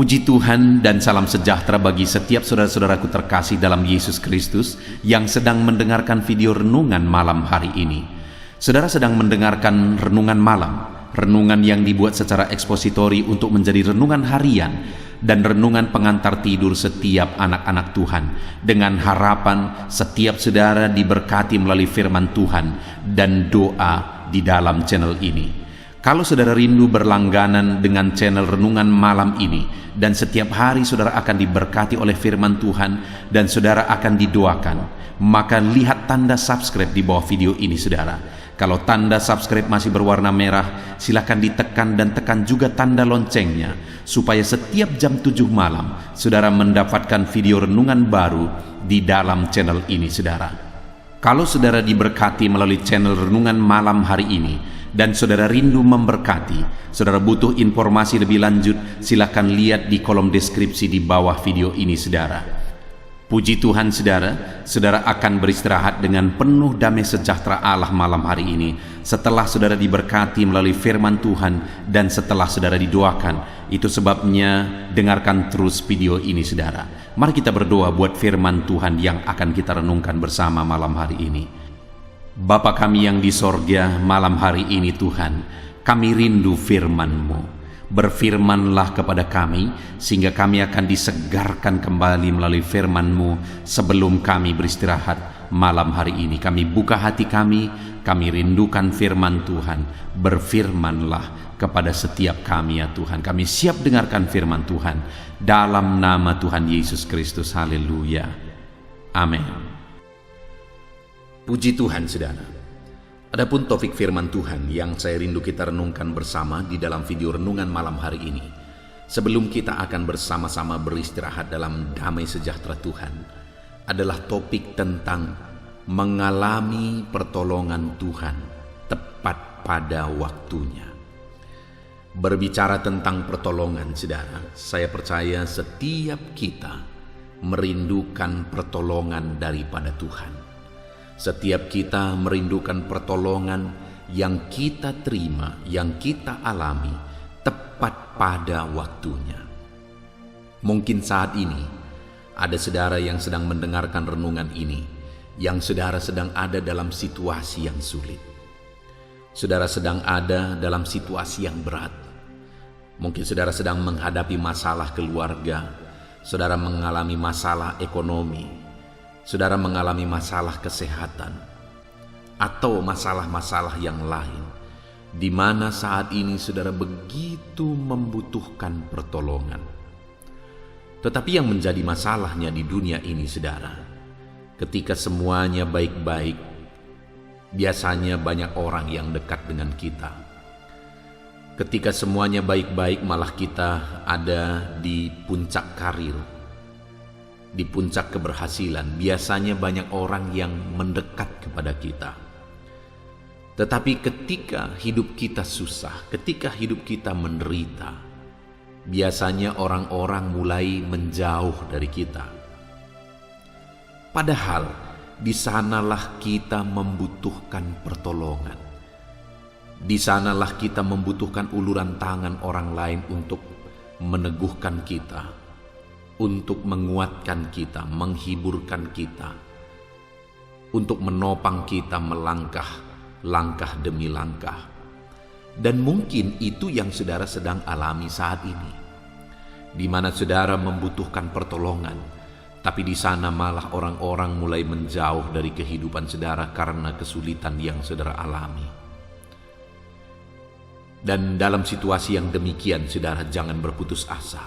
Puji Tuhan dan salam sejahtera bagi setiap saudara-saudaraku terkasih dalam Yesus Kristus yang sedang mendengarkan video renungan malam hari ini. Saudara sedang mendengarkan renungan malam, renungan yang dibuat secara ekspositori untuk menjadi renungan harian dan renungan pengantar tidur setiap anak-anak Tuhan, dengan harapan setiap saudara diberkati melalui firman Tuhan dan doa di dalam channel ini. Kalau saudara rindu berlangganan dengan channel renungan malam ini dan setiap hari saudara akan diberkati oleh firman Tuhan dan saudara akan didoakan, maka lihat tanda subscribe di bawah video ini saudara. Kalau tanda subscribe masih berwarna merah, silakan ditekan dan tekan juga tanda loncengnya supaya setiap jam 7 malam saudara mendapatkan video renungan baru di dalam channel ini saudara. Kalau saudara diberkati melalui channel renungan malam hari ini dan saudara rindu memberkati, saudara butuh informasi lebih lanjut, silakan lihat di kolom deskripsi di bawah video ini saudara. Puji Tuhan saudara, saudara akan beristirahat dengan penuh damai sejahtera Allah malam hari ini setelah saudara diberkati melalui firman Tuhan dan setelah saudara didoakan. Itu sebabnya dengarkan terus video ini saudara. Mari kita berdoa buat firman Tuhan yang akan kita renungkan bersama malam hari ini. Bapa kami yang di sorga, malam hari ini Tuhan, kami rindu firman-Mu. Berfirmanlah kepada kami, sehingga kami akan disegarkan kembali melalui firman-Mu sebelum kami beristirahat malam hari ini. Kami buka hati kami rindukan firman Tuhan. Berfirmanlah kepada setiap kami ya Tuhan. Kami siap dengarkan firman Tuhan. Dalam nama Tuhan Yesus Kristus, haleluya. Amin. Puji Tuhan saudara. Adapun topik firman Tuhan yang saya rindu kita renungkan bersama di dalam video renungan malam hari ini, sebelum kita akan bersama-sama beristirahat dalam damai sejahtera Tuhan, adalah topik tentang mengalami pertolongan Tuhan tepat pada waktunya. Berbicara tentang pertolongan saudara, saya percaya setiap kita merindukan pertolongan daripada Tuhan. Setiap kita merindukan pertolongan yang kita terima, yang kita alami tepat pada waktunya. Mungkin saat ini ada saudara yang sedang mendengarkan renungan ini, yang saudara sedang ada dalam situasi yang sulit. Saudara sedang ada dalam situasi yang berat. Mungkin saudara sedang menghadapi masalah keluarga, saudara mengalami masalah ekonomi, saudara mengalami masalah kesehatan, atau masalah-masalah yang lain, di mana saat ini saudara begitu membutuhkan pertolongan. Tetapi yang menjadi masalahnya di dunia ini saudara, ketika semuanya baik-baik, biasanya banyak orang yang dekat dengan kita. Ketika semuanya baik-baik, malah kita ada di puncak karir, di puncak keberhasilan, biasanya banyak orang yang mendekat kepada kita. Tetapi ketika hidup kita susah, ketika hidup kita menderita, biasanya orang-orang mulai menjauh dari kita. Padahal di sanalah kita membutuhkan pertolongan. Di sanalah kita membutuhkan uluran tangan orang lain untuk meneguhkan kita, untuk menguatkan kita, menghiburkan kita, untuk menopang kita melangkah langkah demi langkah. Dan mungkin itu yang saudara sedang alami saat ini, di mana saudara membutuhkan pertolongan, tapi di sana malah orang-orang mulai menjauh dari kehidupan saudara karena kesulitan yang saudara alami. Dan dalam situasi yang demikian saudara jangan berputus asa.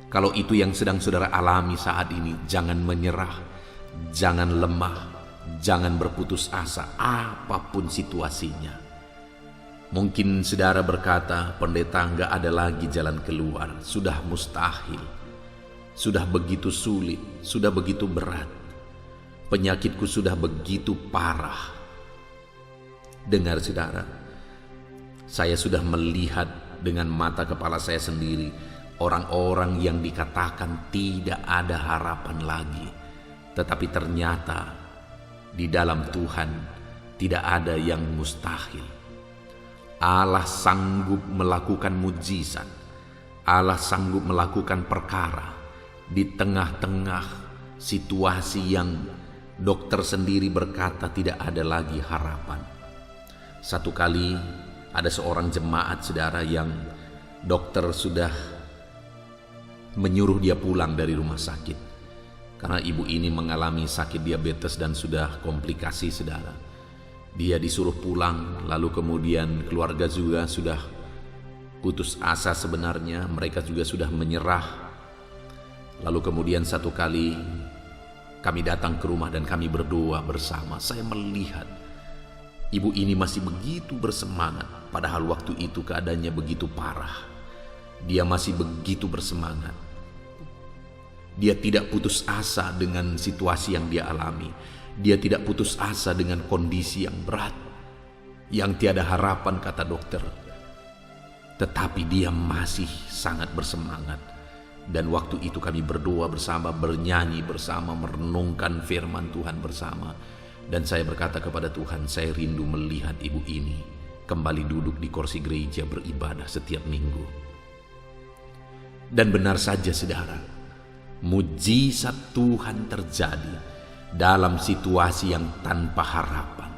Kalau itu yang sedang saudara alami saat ini, jangan menyerah, jangan lemah, jangan berputus asa apapun situasinya. Mungkin saudara berkata, pendeta, enggak ada lagi jalan keluar, sudah mustahil, sudah begitu sulit, sudah begitu berat, penyakitku sudah begitu parah. Dengar saudara, saya sudah melihat dengan mata kepala saya sendiri orang-orang yang dikatakan tidak ada harapan lagi, tetapi ternyata di dalam Tuhan tidak ada yang mustahil. Allah sanggup melakukan mujizat. Allah sanggup melakukan perkara di tengah-tengah situasi yang dokter sendiri berkata tidak ada lagi harapan. Satu kali ada seorang jemaat saudara yang dokter sudah menyuruh dia pulang dari rumah sakit karena ibu ini mengalami sakit diabetes dan sudah komplikasi saudara. Dia disuruh pulang, lalu kemudian keluarga juga sudah putus asa sebenarnya, mereka juga sudah menyerah. Lalu kemudian satu kali kami datang ke rumah dan kami berdoa bersama. Saya melihat ibu ini masih begitu bersemangat, padahal waktu itu keadaannya begitu parah. Dia masih begitu bersemangat. Dia tidak putus asa dengan situasi yang dia alami. Dia tidak putus asa dengan kondisi yang berat, yang tiada harapan kata dokter. Tetapi dia masih sangat bersemangat. Dan waktu itu kami berdoa bersama, bernyanyi bersama, merenungkan firman Tuhan bersama. Dan saya berkata kepada Tuhan, saya rindu melihat ibu ini kembali duduk di kursi gereja beribadah setiap minggu. Dan benar saja saudara, mujizat Tuhan terjadi dalam situasi yang tanpa harapan.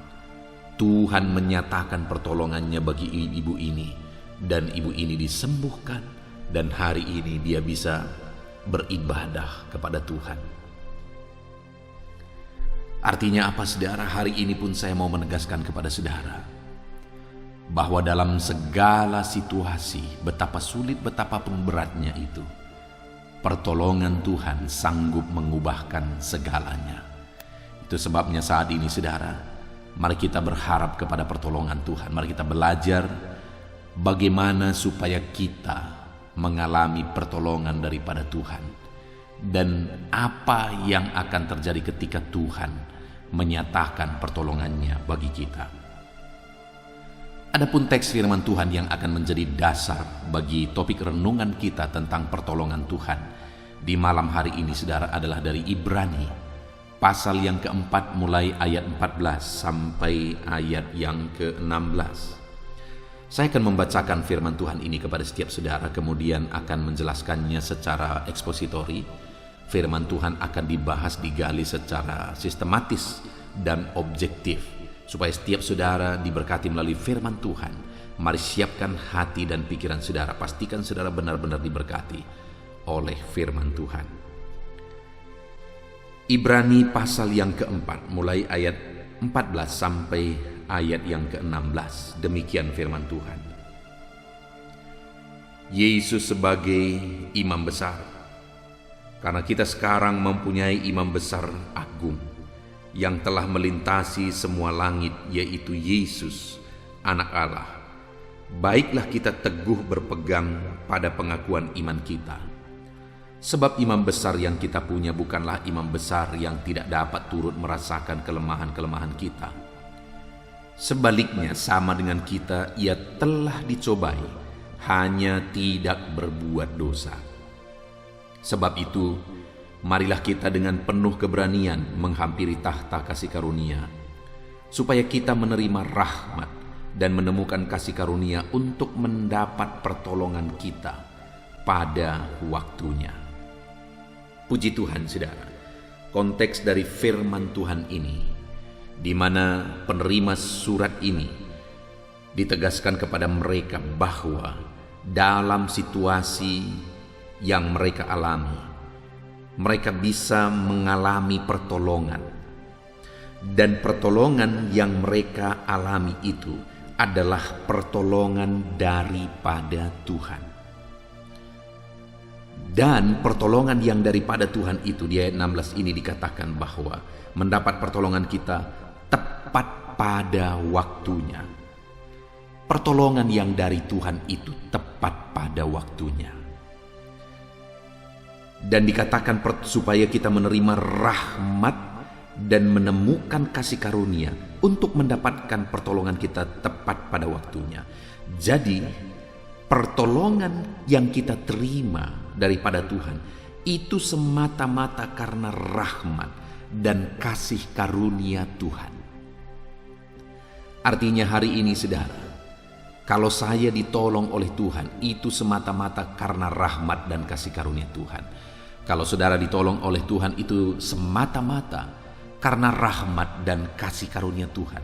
Tuhan menyatakan pertolongannya bagi ibu ini, dan ibu ini disembuhkan, dan hari ini dia bisa beribadah kepada Tuhan. Artinya apa saudara? Hari ini pun saya mau menegaskan kepada saudara bahwa dalam segala situasi, betapa sulit, betapapun beratnya itu, pertolongan Tuhan sanggup mengubahkan segalanya. Itu sebabnya saat ini saudara, mari kita berharap kepada pertolongan Tuhan. Mari kita belajar bagaimana supaya kita mengalami pertolongan daripada Tuhan, dan apa yang akan terjadi ketika Tuhan menyatakan pertolongannya bagi kita. Adapun teks firman Tuhan yang akan menjadi dasar bagi topik renungan kita tentang pertolongan Tuhan di malam hari ini saudara adalah dari Ibrani pasal yang keempat mulai ayat 14 sampai ayat yang ke-16. Saya akan membacakan firman Tuhan ini kepada setiap saudara, kemudian akan menjelaskannya secara ekspositori. Firman Tuhan akan dibahas, digali secara sistematis dan objektif, supaya setiap saudara diberkati melalui firman Tuhan. Mari siapkan hati dan pikiran saudara, pastikan saudara benar-benar diberkati oleh firman Tuhan. Ibrani pasal yang keempat mulai ayat 14 sampai ayat yang ke-16. Demikian firman Tuhan. Yesus sebagai imam besar. Karena kita sekarang mempunyai imam besar agung yang telah melintasi semua langit, yaitu Yesus, anak Allah. Baiklah kita teguh berpegang pada pengakuan iman kita. Sebab imam besar yang kita punya bukanlah imam besar yang tidak dapat turut merasakan kelemahan-kelemahan kita. Sebaliknya sama dengan kita, ia telah dicobai, hanya tidak berbuat dosa. Sebab itu, marilah kita dengan penuh keberanian menghampiri tahta kasih karunia, supaya kita menerima rahmat dan menemukan kasih karunia untuk mendapat pertolongan kita pada waktunya. Puji Tuhan saudara, konteks dari firman Tuhan ini, di mana penerima surat ini ditegaskan kepada mereka bahwa dalam situasi yang mereka alami, mereka bisa mengalami pertolongan. Dan pertolongan yang mereka alami itu adalah pertolongan daripada Tuhan. Dan pertolongan yang daripada Tuhan itu di ayat 16 ini dikatakan bahwa mendapat pertolongan kita tepat pada waktunya. Pertolongan yang dari Tuhan itu tepat pada waktunya. Dan dikatakan supaya kita menerima rahmat dan menemukan kasih karunia untuk mendapatkan pertolongan kita tepat pada waktunya. Jadi pertolongan yang kita terima daripada Tuhan itu semata-mata karena rahmat dan kasih karunia Tuhan. Artinya hari ini saudara, Kalau saya ditolong oleh Tuhan, itu semata-mata karena rahmat dan kasih karunia Tuhan. Kalau saudara ditolong oleh Tuhan, itu semata-mata karena rahmat dan kasih karunia Tuhan.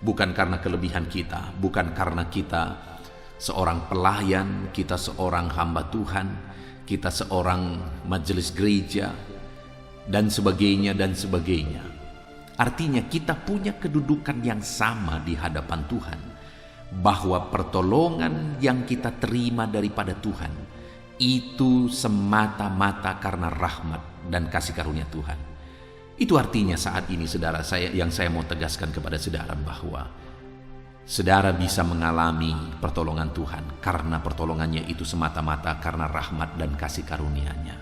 Bukan karena kelebihan kita, bukan karena kita seorang pelayan, kita seorang hamba Tuhan, kita seorang majelis gereja, dan sebagainya dan sebagainya. Artinya kita punya kedudukan yang sama di hadapan Tuhan, bahwa pertolongan yang kita terima daripada Tuhan itu semata-mata karena rahmat dan kasih karunia Tuhan. Itu artinya saat ini saudara, saya mau tegaskan kepada saudara bahwa saudara bisa mengalami pertolongan Tuhan karena pertolongannya itu semata-mata karena rahmat dan kasih karunia-Nya.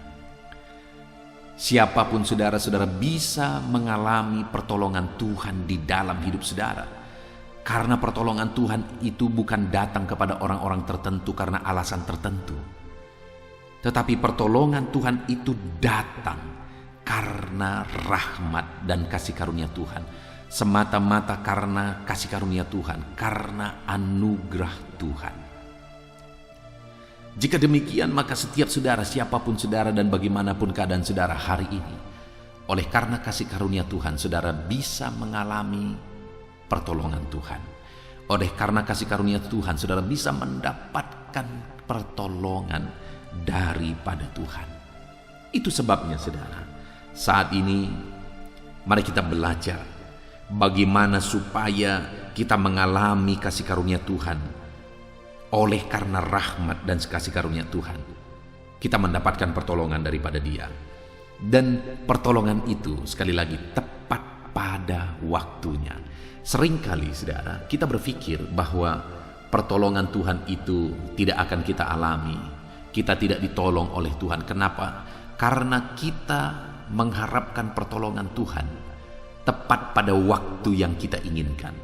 Siapapun saudara bisa mengalami pertolongan Tuhan di dalam hidup saudara. Karena pertolongan Tuhan itu bukan datang kepada orang-orang tertentu karena alasan tertentu. Tetapi pertolongan Tuhan itu datang karena rahmat dan kasih karunia Tuhan. Semata-mata karena kasih karunia Tuhan, karena anugerah Tuhan. Jika demikian, maka setiap saudara, siapapun saudara dan bagaimanapun keadaan saudara hari ini, oleh karena kasih karunia Tuhan, saudara bisa mengalami pertolongan Tuhan. Oleh karena kasih karunia Tuhan, saudara bisa mendapatkan pertolongan daripada Tuhan. Itu sebabnya saudara, saat ini mari kita belajar bagaimana supaya kita mengalami kasih karunia Tuhan. Oleh karena rahmat dan kasih karunia Tuhan, kita mendapatkan pertolongan daripada Dia. Dan pertolongan itu sekali lagi tepat pada waktunya. Seringkali saudara, kita berpikir bahwa pertolongan Tuhan itu tidak akan kita alami. Kita tidak ditolong oleh Tuhan. Kenapa? Karena kita mengharapkan pertolongan Tuhan tepat pada waktu yang kita inginkan,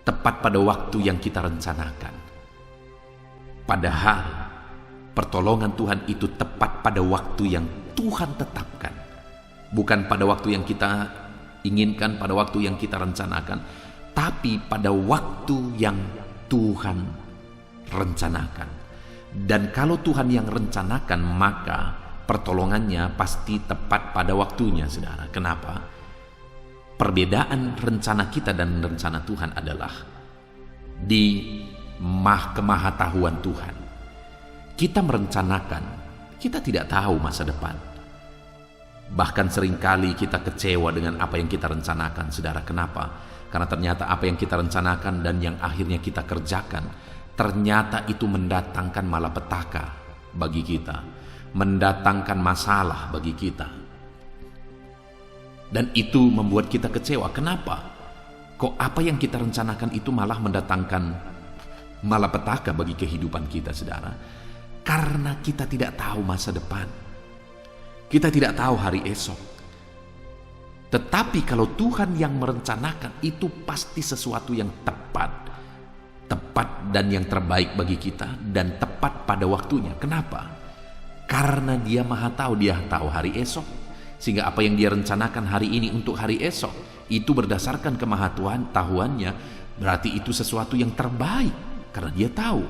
tepat pada waktu yang kita rencanakan. Padahal pertolongan Tuhan itu tepat pada waktu yang Tuhan tetapkan, bukan pada waktu yang kita inginkan, pada waktu yang kita rencanakan, tapi pada waktu yang Tuhan rencanakan. Dan kalau Tuhan yang rencanakan, maka pertolongannya pasti tepat pada waktunya, saudara. Kenapa? Perbedaan rencana kita dan rencana Tuhan adalah di kemahatauan Tuhan. Kita merencanakan, kita tidak tahu masa depan. Bahkan seringkali kita kecewa dengan apa yang kita rencanakan, saudara. Kenapa? Karena ternyata apa yang kita rencanakan dan yang akhirnya kita kerjakan, ternyata itu mendatangkan malapetaka bagi kita, mendatangkan masalah bagi kita. Dan itu membuat kita kecewa. Kenapa? Kok apa yang kita rencanakan itu malah mendatangkan malapetaka bagi kehidupan kita, saudara? Karena kita tidak tahu masa depan. Kita tidak tahu hari esok. Tetapi kalau Tuhan yang merencanakan, itu pasti sesuatu yang tepat dan yang terbaik bagi kita, dan tepat pada waktunya. Kenapa? Karena Dia Maha Tahu, Dia tahu hari esok. Sehingga apa yang Dia rencanakan hari ini untuk hari esok, itu berdasarkan kemahatauannya, berarti itu sesuatu yang terbaik. Karena Dia tahu.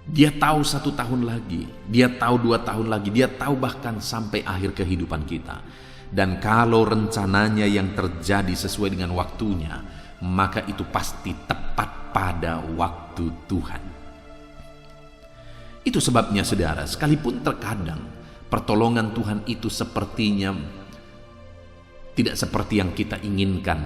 Dia tahu 1 tahun lagi, Dia tahu 2 tahun lagi, Dia tahu bahkan sampai akhir kehidupan kita. Dan kalau rencananya yang terjadi sesuai dengan waktunya, maka itu pasti tepat pada waktu Tuhan. Itu sebabnya saudara, sekalipun terkadang pertolongan Tuhan itu sepertinya tidak seperti yang kita inginkan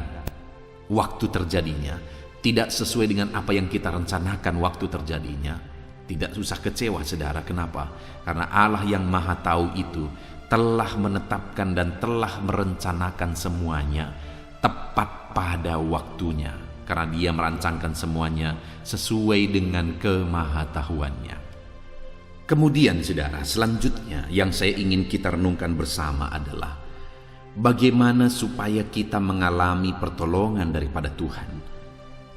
waktu terjadinya, tidak sesuai dengan apa yang kita rencanakan waktu terjadinya, tidak usah kecewa saudara. Kenapa? Karena Allah yang Maha Tahu itu telah menetapkan dan telah merencanakan semuanya tepat pada waktunya. Karena Dia merancangkan semuanya sesuai dengan kemahatauannya. Kemudian saudara, selanjutnya yang saya ingin kita renungkan bersama adalah bagaimana supaya kita mengalami pertolongan daripada Tuhan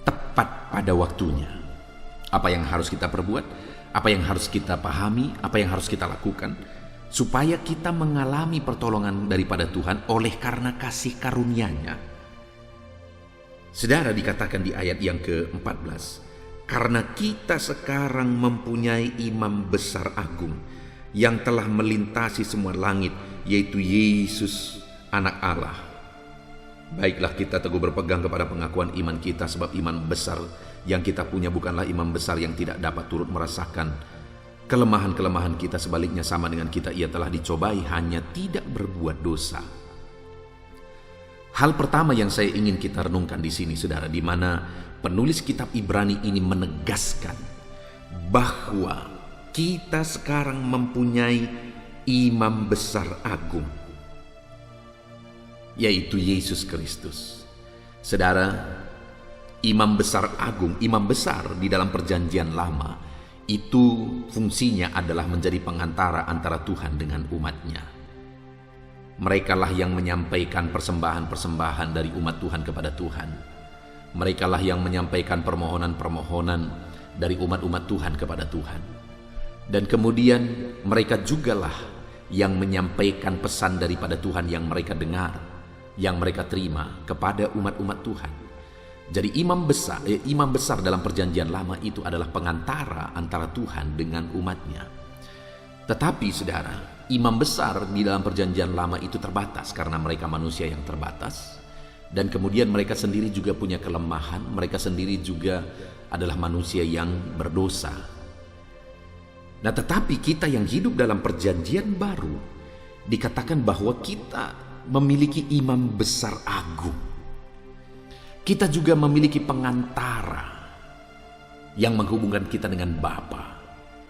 tepat pada waktunya. Apa yang harus kita perbuat, apa yang harus kita pahami, apa yang harus kita lakukan supaya kita mengalami pertolongan daripada Tuhan oleh karena kasih karunia-Nya. Saudara, dikatakan di ayat yang ke-14, karena kita sekarang mempunyai imam besar agung yang telah melintasi semua langit, yaitu Yesus anak Allah. Baiklah, kita teguh berpegang kepada pengakuan iman kita, sebab iman besar yang kita punya bukanlah imam besar yang tidak dapat turut merasakan kelemahan-kelemahan kita. Sebaliknya, sama dengan kita, ia telah dicobai, hanya tidak berbuat dosa. Hal pertama yang saya ingin kita renungkan di sini, saudara, di mana penulis kitab Ibrani ini menegaskan bahwa kita sekarang mempunyai imam besar agung, yaitu Yesus Kristus. Saudara, imam besar agung, imam besar di dalam perjanjian lama, itu fungsinya adalah menjadi pengantara antara Tuhan dengan umatnya. Merekalah yang menyampaikan persembahan-persembahan dari umat Tuhan kepada Tuhan. Merekalah yang menyampaikan permohonan-permohonan dari umat-umat Tuhan kepada Tuhan. Dan kemudian mereka jugalah yang menyampaikan pesan daripada Tuhan yang mereka dengar, yang mereka terima kepada umat-umat Tuhan. Jadi imam besar dalam perjanjian lama itu adalah pengantara antara Tuhan dengan umatnya. Tetapi saudara, imam besar di dalam perjanjian lama itu terbatas karena mereka manusia yang terbatas. Dan kemudian mereka sendiri juga punya kelemahan, mereka sendiri juga adalah manusia yang berdosa. Nah, tetapi kita yang hidup dalam perjanjian baru, dikatakan bahwa kita memiliki imam besar agung. Kita juga memiliki pengantara yang menghubungkan kita dengan Bapa,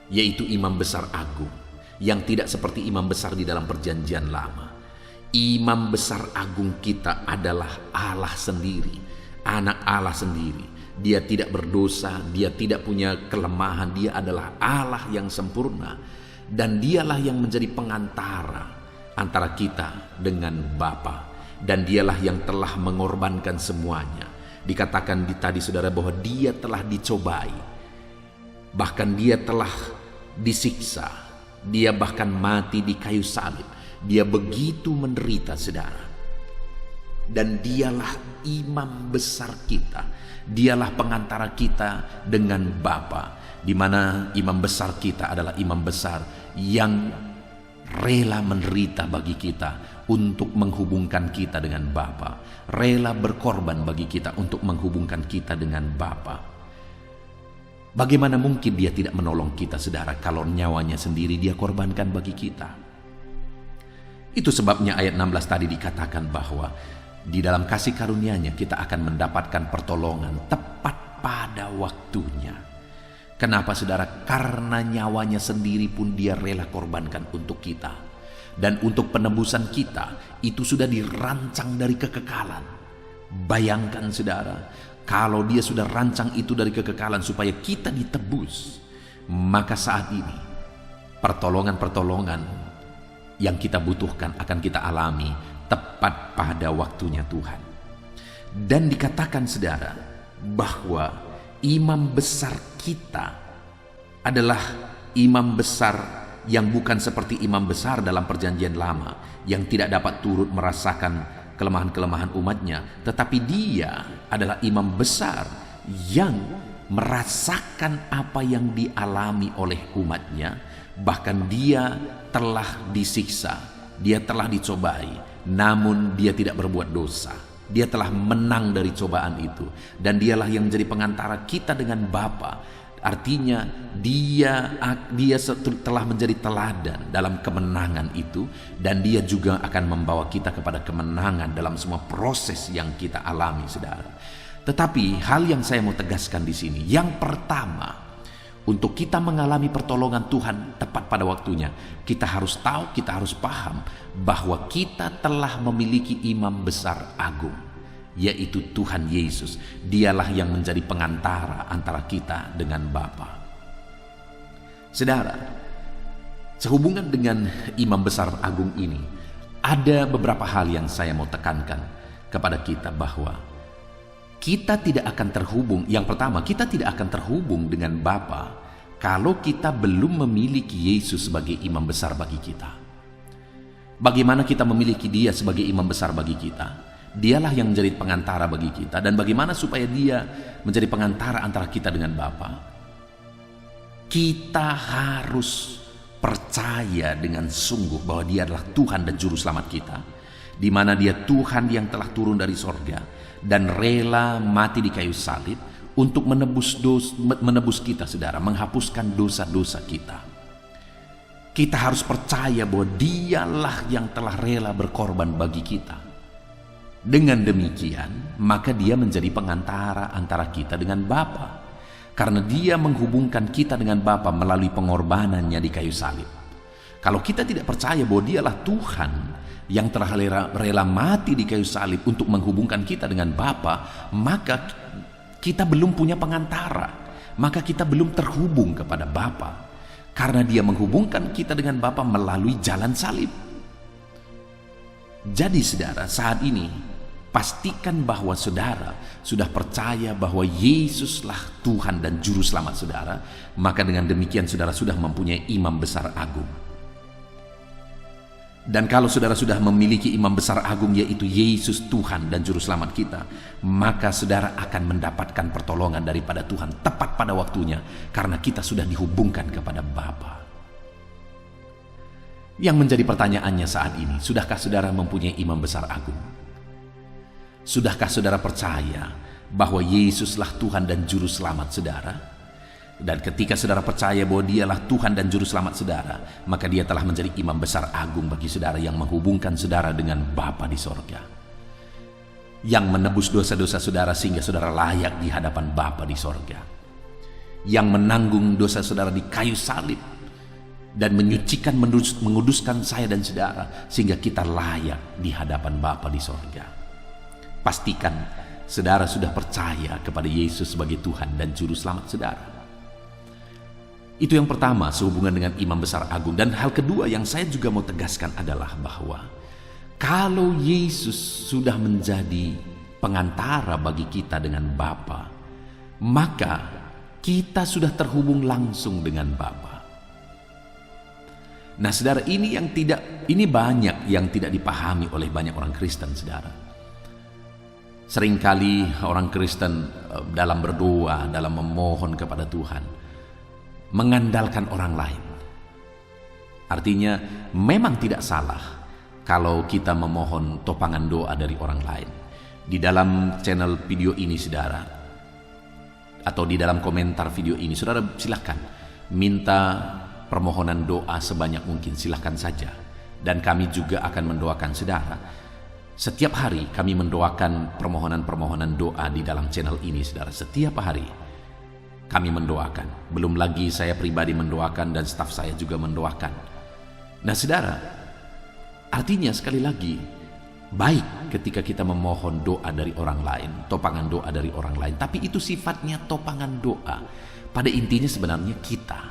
yaitu imam besar agung, yang tidak seperti imam besar di dalam perjanjian lama. Imam besar agung kita adalah Allah sendiri, anak Allah sendiri. Dia tidak berdosa, dia tidak punya kelemahan, dia adalah Allah yang sempurna. Dan dialah yang menjadi pengantara antara kita dengan Bapa. Dan dialah yang telah mengorbankan semuanya. Dikatakan tadi saudara bahwa dia telah dicobai, bahkan dia telah disiksa, dia bahkan mati di kayu salib. Dia begitu menderita, saudara. Dan dialah imam besar kita, dialah pengantara kita dengan Bapa, di mana imam besar kita adalah imam besar yang rela menderita bagi kita untuk menghubungkan kita dengan Bapa, rela berkorban bagi kita untuk menghubungkan kita dengan Bapa. Bagaimana mungkin dia tidak menolong kita, saudara, kalau nyawanya sendiri dia korbankan bagi kita? Itu sebabnya ayat 16 tadi dikatakan bahwa di dalam kasih karunia-Nya kita akan mendapatkan pertolongan tepat pada waktunya. Kenapa, saudara? Karena nyawanya sendiri pun dia rela korbankan untuk kita. Dan untuk penebusan kita itu sudah dirancang dari kekekalan. Bayangkan, saudara, kalau dia sudah rancang itu dari kekekalan supaya kita ditebus, maka saat ini pertolongan-pertolongan yang kita butuhkan akan kita alami tepat pada waktunya Tuhan. Dan dikatakan, saudara, bahwa imam besar kita adalah imam besar yang bukan seperti imam besar dalam perjanjian lama, yang tidak dapat turut merasakan kelemahan-kelemahan umatnya, tetapi dia adalah imam besar yang merasakan apa yang dialami oleh umatnya. Bahkan dia telah disiksa, dia telah dicobai, namun dia tidak berbuat dosa. Dia telah menang dari cobaan itu, dan dialah yang menjadi pengantara kita dengan Bapa. Artinya dia telah menjadi teladan dalam kemenangan itu, dan dia juga akan membawa kita kepada kemenangan dalam semua proses yang kita alami, saudara. Tetapi hal yang saya mau tegaskan di sini, yang pertama, untuk kita mengalami pertolongan Tuhan tepat pada waktunya, kita harus tahu, kita harus paham bahwa kita telah memiliki imam besar agung, yaitu Tuhan Yesus. Dialah yang menjadi pengantara antara kita dengan Bapa. Saudara, sehubungan dengan imam besar agung ini, ada beberapa hal yang saya mau tekankan kepada kita, bahwa kita tidak akan terhubung. Yang pertama, kita tidak akan terhubung dengan Bapa kalau kita belum memiliki Yesus sebagai imam besar bagi kita. Bagaimana kita memiliki Dia sebagai imam besar bagi kita? Dialah yang menjadi pengantara bagi kita. Dan bagaimana supaya dia menjadi pengantara antara kita dengan Bapa? Kita harus percaya dengan sungguh bahwa dia adalah Tuhan dan Juru Selamat kita, di mana dia Tuhan yang telah turun dari sorga dan rela mati di kayu salib untuk menebus kita, saudara, menghapuskan dosa-dosa kita. Kita harus percaya bahwa dialah yang telah rela berkorban bagi kita. Dengan demikian, maka dia menjadi pengantara antara kita dengan Bapa, karena dia menghubungkan kita dengan Bapa melalui pengorbanannya di kayu salib. Kalau kita tidak percaya bahwa dialah Tuhan yang telah rela mati di kayu salib untuk menghubungkan kita dengan Bapa, maka kita belum punya pengantara, maka kita belum terhubung kepada Bapa, karena dia menghubungkan kita dengan Bapa melalui jalan salib. Jadi saudara, saat ini pastikan bahwa saudara sudah percaya bahwa Yesuslah Tuhan dan Juru Selamat saudara, maka dengan demikian saudara sudah mempunyai imam besar agung. Dan kalau saudara sudah memiliki imam besar agung, yaitu Yesus Tuhan dan Juru Selamat kita, maka saudara akan mendapatkan pertolongan daripada Tuhan tepat pada waktunya, karena kita sudah dihubungkan kepada Bapa. Yang menjadi pertanyaannya saat ini, sudahkah saudara mempunyai imam besar agung? Sudahkah saudara percaya bahwa Yesuslah Tuhan dan Juru Selamat saudara? Dan ketika saudara percaya bahwa dialah Tuhan dan Juru Selamat saudara, maka dia telah menjadi imam besar agung bagi saudara yang menghubungkan saudara dengan Bapa di sorga, yang menebus dosa-dosa saudara sehingga saudara layak di hadapan Bapa di sorga, yang menanggung dosa saudara di kayu salib dan menyucikan, menguduskan saya dan saudara sehingga kita layak di hadapan Bapa di sorga. Pastikan saudara sudah percaya kepada Yesus sebagai Tuhan dan Juru Selamat saudara. Itu yang pertama sehubungan dengan imam besar agung. Dan hal kedua yang saya juga mau tegaskan adalah bahwa kalau Yesus sudah menjadi pengantara bagi kita dengan Bapa, maka kita sudah terhubung langsung dengan Bapa. Nah saudara, ini banyak yang tidak dipahami oleh banyak orang Kristen, saudara. Seringkali orang Kristen dalam berdoa, dalam memohon kepada Tuhan, mengandalkan orang lain. Artinya memang tidak salah kalau kita memohon topangan doa dari orang lain. Di dalam channel video ini saudara, atau di dalam komentar video ini, saudara silahkan minta permohonan doa sebanyak mungkin, silahkan saja. Dan kami juga akan mendoakan saudara. Setiap hari kami mendoakan permohonan-permohonan doa di dalam channel ini, saudara. Setiap hari kami mendoakan. Belum lagi saya pribadi mendoakan dan staf saya juga mendoakan. Nah saudara, artinya sekali lagi, baik ketika kita memohon doa dari orang lain, topangan doa dari orang lain, tapi itu sifatnya topangan doa. Pada intinya sebenarnya kita.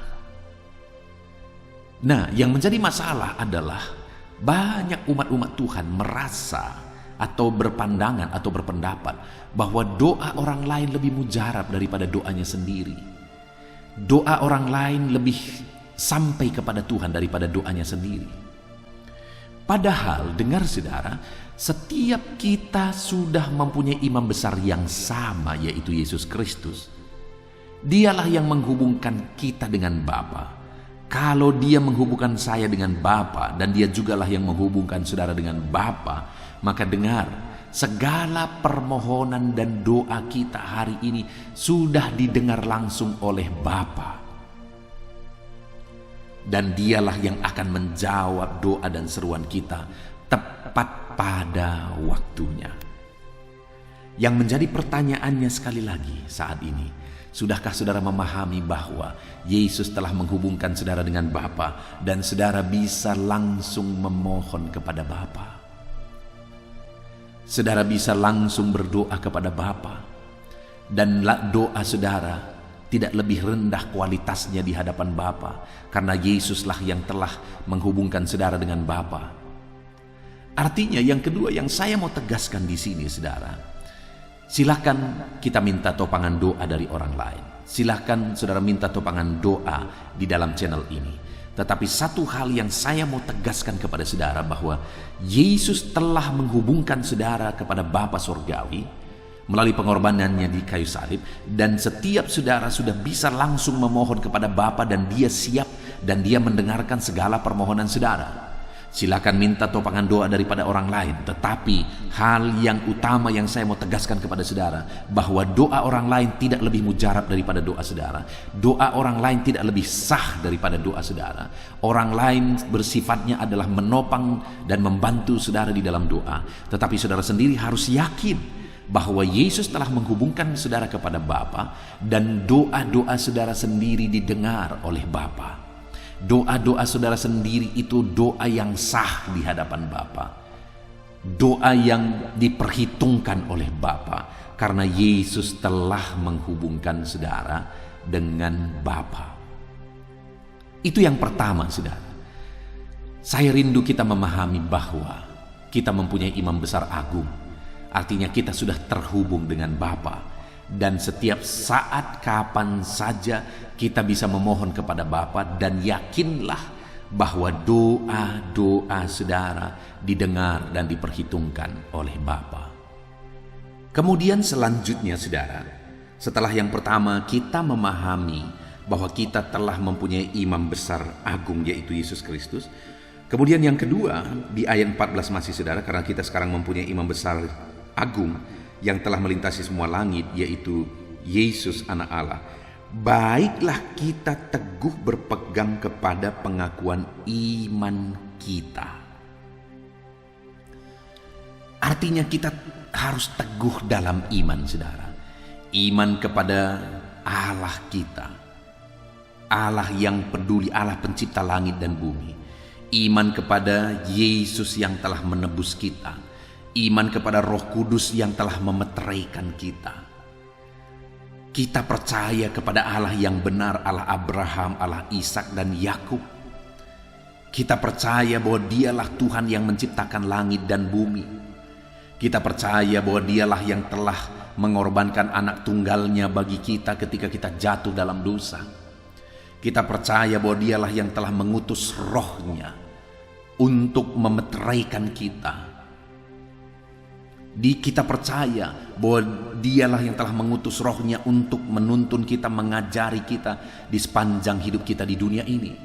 Nah, yang menjadi masalah adalah banyak umat-umat Tuhan merasa atau berpandangan atau berpendapat bahwa doa orang lain lebih mujarab daripada doanya sendiri. Doa orang lain lebih sampai kepada Tuhan daripada doanya sendiri. Padahal, dengar saudara, setiap kita sudah mempunyai imam besar yang sama, yaitu Yesus Kristus. Dialah yang menghubungkan kita dengan Bapa. Kalau dia menghubungkan saya dengan Bapa dan dia jugalah yang menghubungkan saudara dengan Bapa, maka dengar, segala permohonan dan doa kita hari ini sudah didengar langsung oleh Bapa. Dan dialah yang akan menjawab doa dan seruan kita tepat pada waktunya. Yang menjadi pertanyaannya sekali lagi saat ini, sudahkah saudara memahami bahwa Yesus telah menghubungkan saudara dengan Bapa dan saudara bisa langsung memohon kepada Bapa? Saudara bisa langsung berdoa kepada Bapa, dan doa saudara tidak lebih rendah kualitasnya di hadapan Bapa, karena Yesuslah yang telah menghubungkan saudara dengan Bapa. Artinya yang kedua yang saya mau tegaskan di sini, saudara, silahkan kita minta topangan doa dari orang lain. Silahkan saudara minta topangan doa di dalam channel ini. Tetapi satu hal yang saya mau tegaskan kepada saudara, bahwa Yesus telah menghubungkan saudara kepada Bapa Surgawi melalui pengorbanannya di kayu salib, dan setiap saudara sudah bisa langsung memohon kepada Bapa, dan Dia siap dan Dia mendengarkan segala permohonan saudara. Silakan minta topangan doa daripada orang lain, tetapi hal yang utama yang saya mau tegaskan kepada saudara, bahwa doa orang lain tidak lebih mujarab daripada doa saudara. Doa orang lain tidak lebih sah daripada doa saudara. Orang lain bersifatnya adalah menopang dan membantu saudara di dalam doa, tetapi saudara sendiri harus yakin bahwa Yesus telah menghubungkan saudara kepada Bapa, dan doa-doa saudara sendiri didengar oleh Bapa. Doa-doa saudara sendiri itu doa yang sah di hadapan Bapa. Doa yang diperhitungkan oleh Bapa, karena Yesus telah menghubungkan saudara dengan Bapa. Itu yang pertama, saudara. Saya rindu kita memahami bahwa kita mempunyai imam besar agung. Artinya kita sudah terhubung dengan Bapa. Dan setiap saat kapan saja kita bisa memohon kepada Bapa, dan yakinlah bahwa doa-doa saudara didengar dan diperhitungkan oleh Bapa. Kemudian selanjutnya, saudara, setelah yang pertama kita memahami bahwa kita telah mempunyai imam besar agung, yaitu Yesus Kristus. Kemudian yang kedua di ayat 14 masih, saudara, karena kita sekarang mempunyai imam besar agung yang telah melintasi semua langit, yaitu Yesus Anak Allah. Baiklah kita teguh berpegang kepada pengakuan iman kita. Artinya kita harus teguh dalam iman, saudara. Iman kepada Allah kita, Allah yang peduli, Allah pencipta langit dan bumi. Iman kepada Yesus yang telah menebus kita. Iman kepada Roh Kudus yang telah memeteraikan kita. Kita percaya kepada Allah yang benar, Allah Abraham, Allah Ishak dan Yakub. Kita percaya bahwa Dialah Tuhan yang menciptakan langit dan bumi. Kita percaya bahwa Dialah yang telah mengorbankan anak tunggalnya bagi kita ketika kita jatuh dalam dosa. Kita percaya bahwa Dialah yang telah mengutus Roh-Nya untuk memeteraikan kita. Kita percaya bahwa Dialah yang telah mengutus Roh-Nya untuk menuntun kita, mengajari kita di sepanjang hidup kita di dunia ini.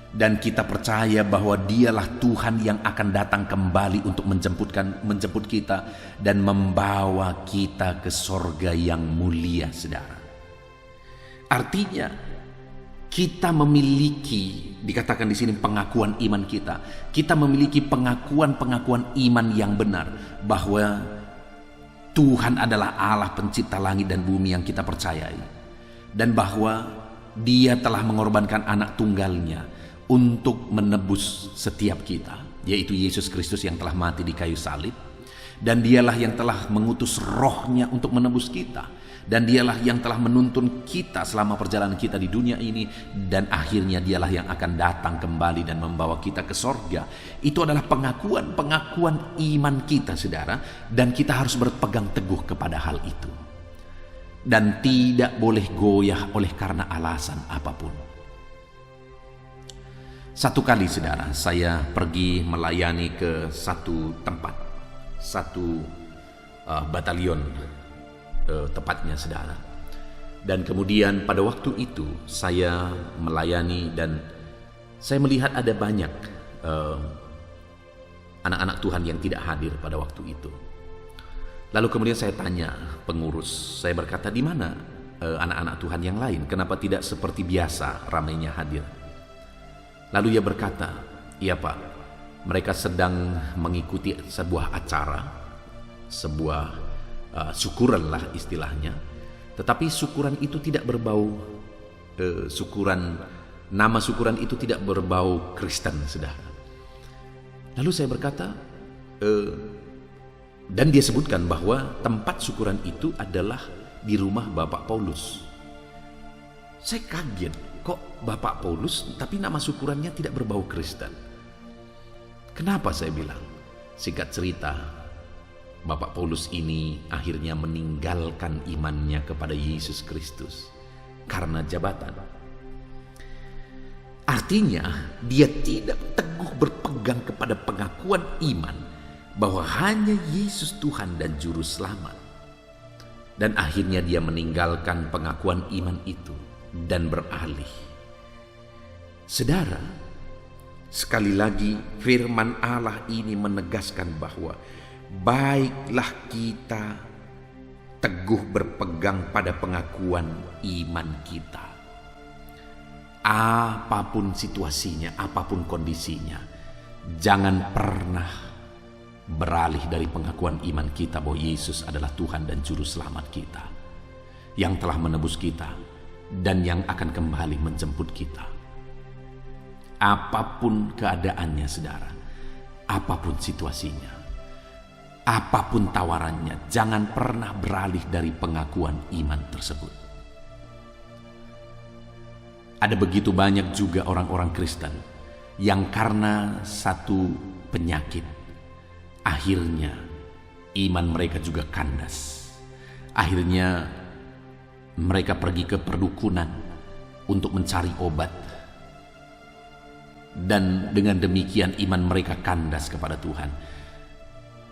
Dan kita percaya bahwa Dialah Tuhan yang akan datang kembali untuk menjemput kita dan membawa kita ke sorga yang mulia, saudara. Artinya kita memiliki, dikatakan di sini pengakuan iman kita. Kita memiliki pengakuan iman yang benar bahwa Tuhan adalah Allah pencipta langit dan bumi yang kita percayai, dan bahwa Dia telah mengorbankan anak tunggalnya untuk menebus setiap kita, yaitu Yesus Kristus yang telah mati di kayu salib. Dan Dialah yang telah mengutus Roh-Nya untuk menebus kita. Dan Dialah yang telah menuntun kita selama perjalanan kita di dunia ini. Dan akhirnya Dialah yang akan datang kembali dan membawa kita ke sorga. Itu adalah pengakuan iman kita, saudara. Dan kita harus berpegang teguh kepada hal itu. Dan tidak boleh goyah oleh karena alasan apapun. Satu kali, saudara, saya pergi melayani ke satu tempat, satu batalion tepatnya, saudara. Dan kemudian pada waktu itu saya melayani, dan saya melihat ada banyak anak-anak Tuhan yang tidak hadir pada waktu itu. Lalu kemudian saya tanya pengurus, saya berkata, di mana anak-anak Tuhan yang lain? Kenapa tidak seperti biasa ramainya hadir? Lalu ia berkata, iya Pak, mereka sedang mengikuti sebuah acara, sebuah syukuran lah istilahnya. Tetapi syukuran itu tidak berbau nama syukuran itu tidak berbau Kristen, saudara. Lalu saya berkata, dan dia sebutkan bahwa tempat syukuran itu adalah di rumah Bapak Paulus. Saya kaget, kok Bapak Paulus tapi nama syukurannya tidak berbau Kristen? Kenapa, saya bilang? Singkat cerita, Bapak Paulus ini akhirnya meninggalkan imannya kepada Yesus Kristus karena jabatan. Artinya, dia tidak teguh berpegang kepada pengakuan iman bahwa hanya Yesus Tuhan dan Juru Selamat. Dan akhirnya dia meninggalkan pengakuan iman itu dan beralih. Saudara, sekali lagi firman Allah ini menegaskan bahwa baiklah kita teguh berpegang pada pengakuan iman kita. Apapun situasinya, apapun kondisinya, jangan pernah beralih dari pengakuan iman kita bahwa Yesus adalah Tuhan dan Juru Selamat kita, yang telah menebus kita dan yang akan kembali menjemput kita. Apapun keadaannya, saudara, apapun situasinya, apapun tawarannya, jangan pernah beralih dari pengakuan iman tersebut. Ada begitu banyak juga orang-orang Kristen yang karena satu penyakit, akhirnya iman mereka juga kandas. Akhirnya mereka pergi ke perdukunan untuk mencari obat. Dan dengan demikian iman mereka kandas kepada Tuhan.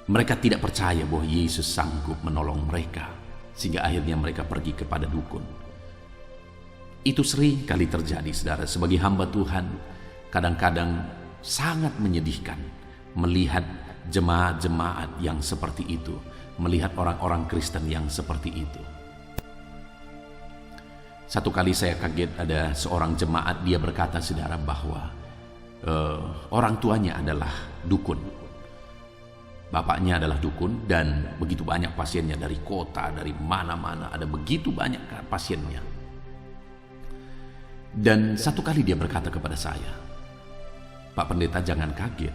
Mereka tidak percaya bahwa Yesus sanggup menolong mereka, sehingga akhirnya mereka pergi kepada dukun. Itu sering kali terjadi, saudara. Sebagai hamba Tuhan, kadang-kadang sangat menyedihkan melihat jemaat-jemaat yang seperti itu, melihat orang-orang Kristen yang seperti itu. Satu kali saya kaget, ada seorang jemaat, dia berkata, saudara, bahwa orang tuanya adalah dukun. Bapaknya adalah dukun dan begitu banyak pasiennya dari kota, dari mana-mana, ada begitu banyak pasiennya. Dan satu kali dia berkata kepada saya, Pak Pendeta, jangan kaget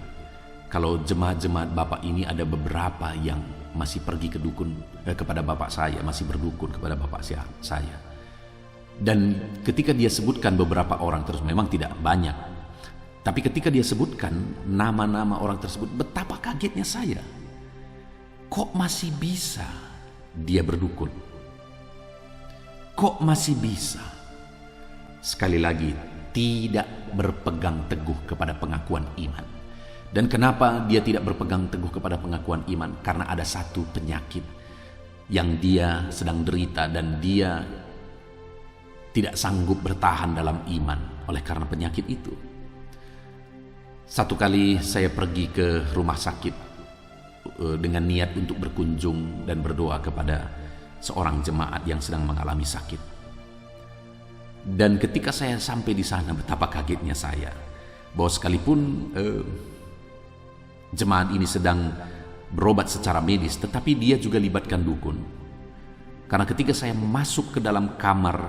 kalau jemaat-jemaat Bapak ini ada beberapa yang masih pergi ke dukun kepada Bapak saya, masih berdukun kepada Bapak saya. Dan ketika dia sebutkan beberapa orang terus, memang tidak banyak, tapi ketika dia sebutkan nama-nama orang tersebut, betapa kagetnya saya. Kok masih bisa dia berdukun? Kok masih bisa? Sekali lagi, tidak berpegang teguh kepada pengakuan iman. Dan kenapa dia tidak berpegang teguh kepada pengakuan iman? Karena ada satu penyakit yang dia sedang derita dan dia tidak sanggup bertahan dalam iman oleh karena penyakit itu. Satu kali saya pergi ke rumah sakit dengan niat untuk berkunjung dan berdoa kepada seorang jemaat yang sedang mengalami sakit. Dan ketika saya sampai di sana, betapa kagetnya saya bahwa sekalipun jemaat ini sedang berobat secara medis, tetapi dia juga libatkan dukun. Karena ketika saya masuk ke dalam kamar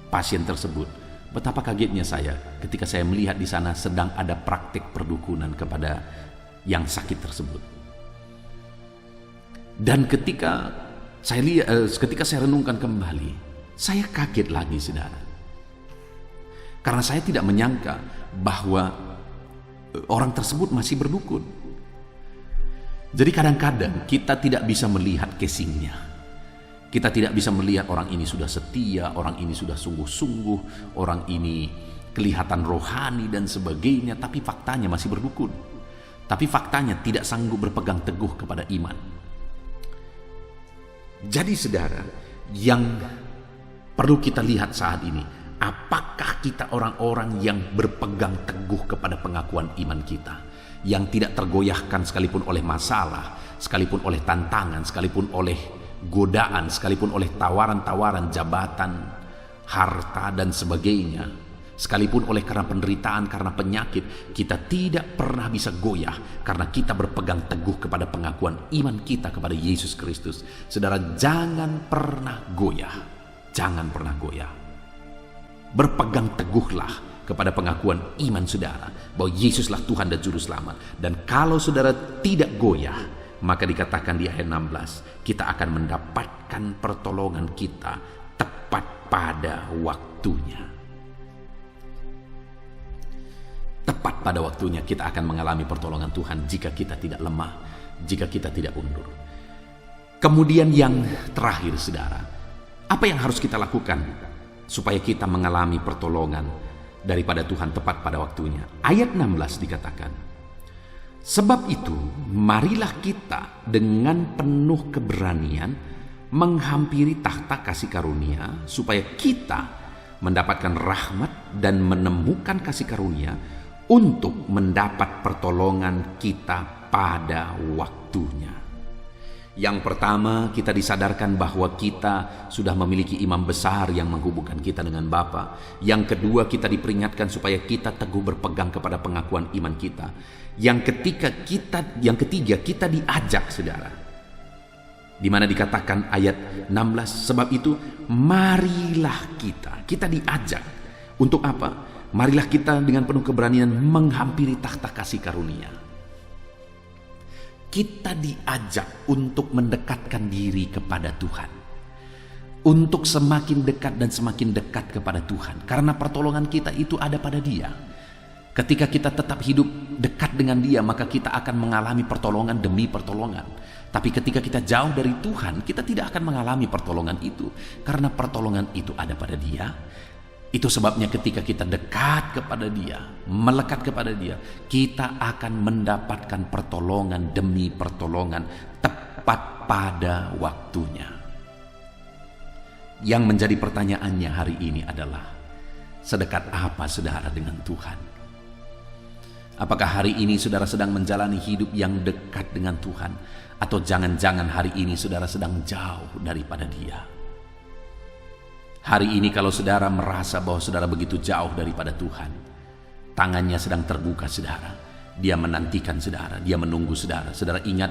pasien tersebut, betapa kagetnya saya ketika saya melihat di sana sedang ada praktik perdukunan kepada yang sakit tersebut. Dan ketika saya renungkan kembali, saya kaget lagi, saudara. Karena saya tidak menyangka bahwa orang tersebut masih berdukun. Jadi kadang-kadang kita tidak bisa melihat casingnya. Kita tidak bisa melihat orang ini sudah setia, orang ini sudah sungguh-sungguh, orang ini kelihatan rohani dan sebagainya, tapi faktanya masih berdukun. Tapi faktanya tidak sanggup berpegang teguh kepada iman. Jadi saudara, yang perlu kita lihat saat ini, apakah kita orang-orang yang berpegang teguh kepada pengakuan iman kita, yang tidak tergoyahkan sekalipun oleh masalah, sekalipun oleh tantangan, sekalipun oleh godaan, sekalipun oleh tawaran-tawaran jabatan, harta dan sebagainya, sekalipun oleh karena penderitaan, karena penyakit, kita tidak pernah bisa goyah karena kita berpegang teguh kepada pengakuan iman kita kepada Yesus Kristus. Saudara, jangan pernah goyah. Jangan pernah goyah. Berpegang teguhlah kepada pengakuan iman saudara bahwa Yesuslah Tuhan dan Juru Selamat. Dan kalau saudara tidak goyah, maka dikatakan di ayat 16, kita akan mendapatkan pertolongan kita tepat pada waktunya. Tepat pada waktunya kita akan mengalami pertolongan Tuhan jika kita tidak lemah, jika kita tidak undur. Kemudian yang terakhir, saudara, apa yang harus kita lakukan supaya kita mengalami pertolongan daripada Tuhan tepat pada waktunya. Ayat 16 dikatakan, sebab itu marilah kita dengan penuh keberanian menghampiri takhta kasih karunia, supaya kita mendapatkan rahmat dan menemukan kasih karunia untuk mendapat pertolongan kita pada waktunya. Yang pertama, kita disadarkan bahwa kita sudah memiliki imam besar yang menghubungkan kita dengan Bapa. Yang kedua, kita diperingatkan supaya kita teguh berpegang kepada pengakuan iman kita. Yang ketiga, kita diajak, saudara. Di mana dikatakan ayat 16, sebab itu marilah kita diajak. Untuk apa? Marilah kita dengan penuh keberanian menghampiri takhta kasih karunia. Kita diajak untuk mendekatkan diri kepada Tuhan. Untuk semakin dekat dan semakin dekat kepada Tuhan. Karena pertolongan kita itu ada pada Dia. Ketika kita tetap hidup dekat dengan Dia, maka kita akan mengalami pertolongan demi pertolongan. Tapi ketika kita jauh dari Tuhan, kita tidak akan mengalami pertolongan itu. Karena pertolongan itu ada pada Dia. Itu sebabnya ketika kita dekat kepada Dia, melekat kepada Dia, kita akan mendapatkan pertolongan demi pertolongan tepat pada waktunya. Yang menjadi pertanyaannya hari ini adalah, sedekat apa saudara dengan Tuhan? Apakah hari ini saudara sedang menjalani hidup yang dekat dengan Tuhan? Atau jangan-jangan hari ini saudara sedang jauh daripada Dia? Hari ini kalau saudara merasa bahwa saudara begitu jauh daripada Tuhan, tangannya sedang terbuka saudara. Dia menantikan saudara, Dia menunggu saudara. Saudara ingat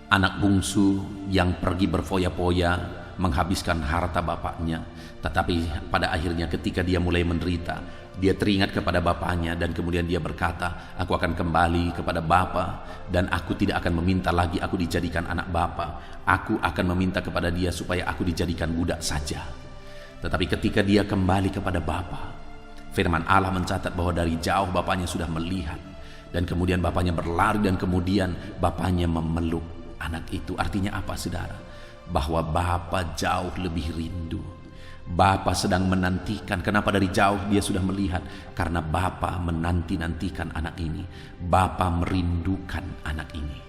anak bungsu yang pergi berfoya-foya menghabiskan harta bapaknya. Tetapi pada akhirnya ketika dia mulai menderita, dia teringat kepada bapaknya dan kemudian dia berkata, aku akan kembali kepada bapa dan aku tidak akan meminta lagi aku dijadikan anak bapa. Aku akan meminta kepada dia supaya aku dijadikan budak saja. Tetapi ketika dia kembali kepada Bapa, firman Allah mencatat bahwa dari jauh bapaknya sudah melihat. Dan kemudian bapaknya berlari dan kemudian bapaknya memeluk anak itu. Artinya apa saudara? Bahwa Bapa jauh lebih rindu. Bapa sedang menantikan. Kenapa dari jauh dia sudah melihat? Karena Bapa menanti-nantikan anak ini. Bapa merindukan anak ini.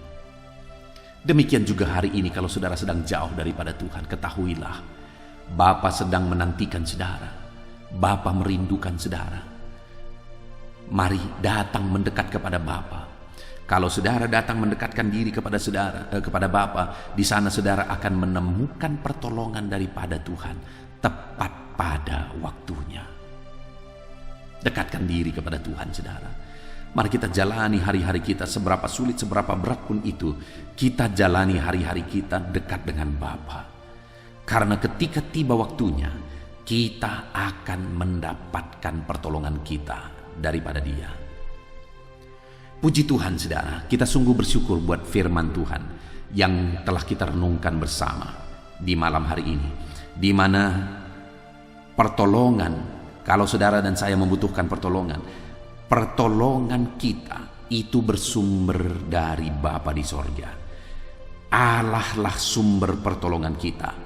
Demikian juga hari ini kalau saudara sedang jauh daripada Tuhan, ketahuilah Bapa sedang menantikan saudara. Bapa merindukan saudara. Mari datang mendekat kepada Bapa. Kalau saudara datang mendekatkan diri kepada kepada Bapa, di sana saudara akan menemukan pertolongan daripada Tuhan tepat pada waktunya. Dekatkan diri kepada Tuhan saudara. Mari kita jalani hari-hari kita, seberapa sulit, seberapa berat pun itu, kita jalani hari-hari kita dekat dengan Bapa. Karena ketika tiba waktunya, kita akan mendapatkan pertolongan kita daripada Dia. Puji Tuhan saudara, kita sungguh bersyukur buat firman Tuhan yang telah kita renungkan bersama di malam hari ini. Di mana pertolongan, kalau saudara dan saya membutuhkan pertolongan kita itu bersumber dari Bapa di sorga. Allah lah sumber pertolongan kita.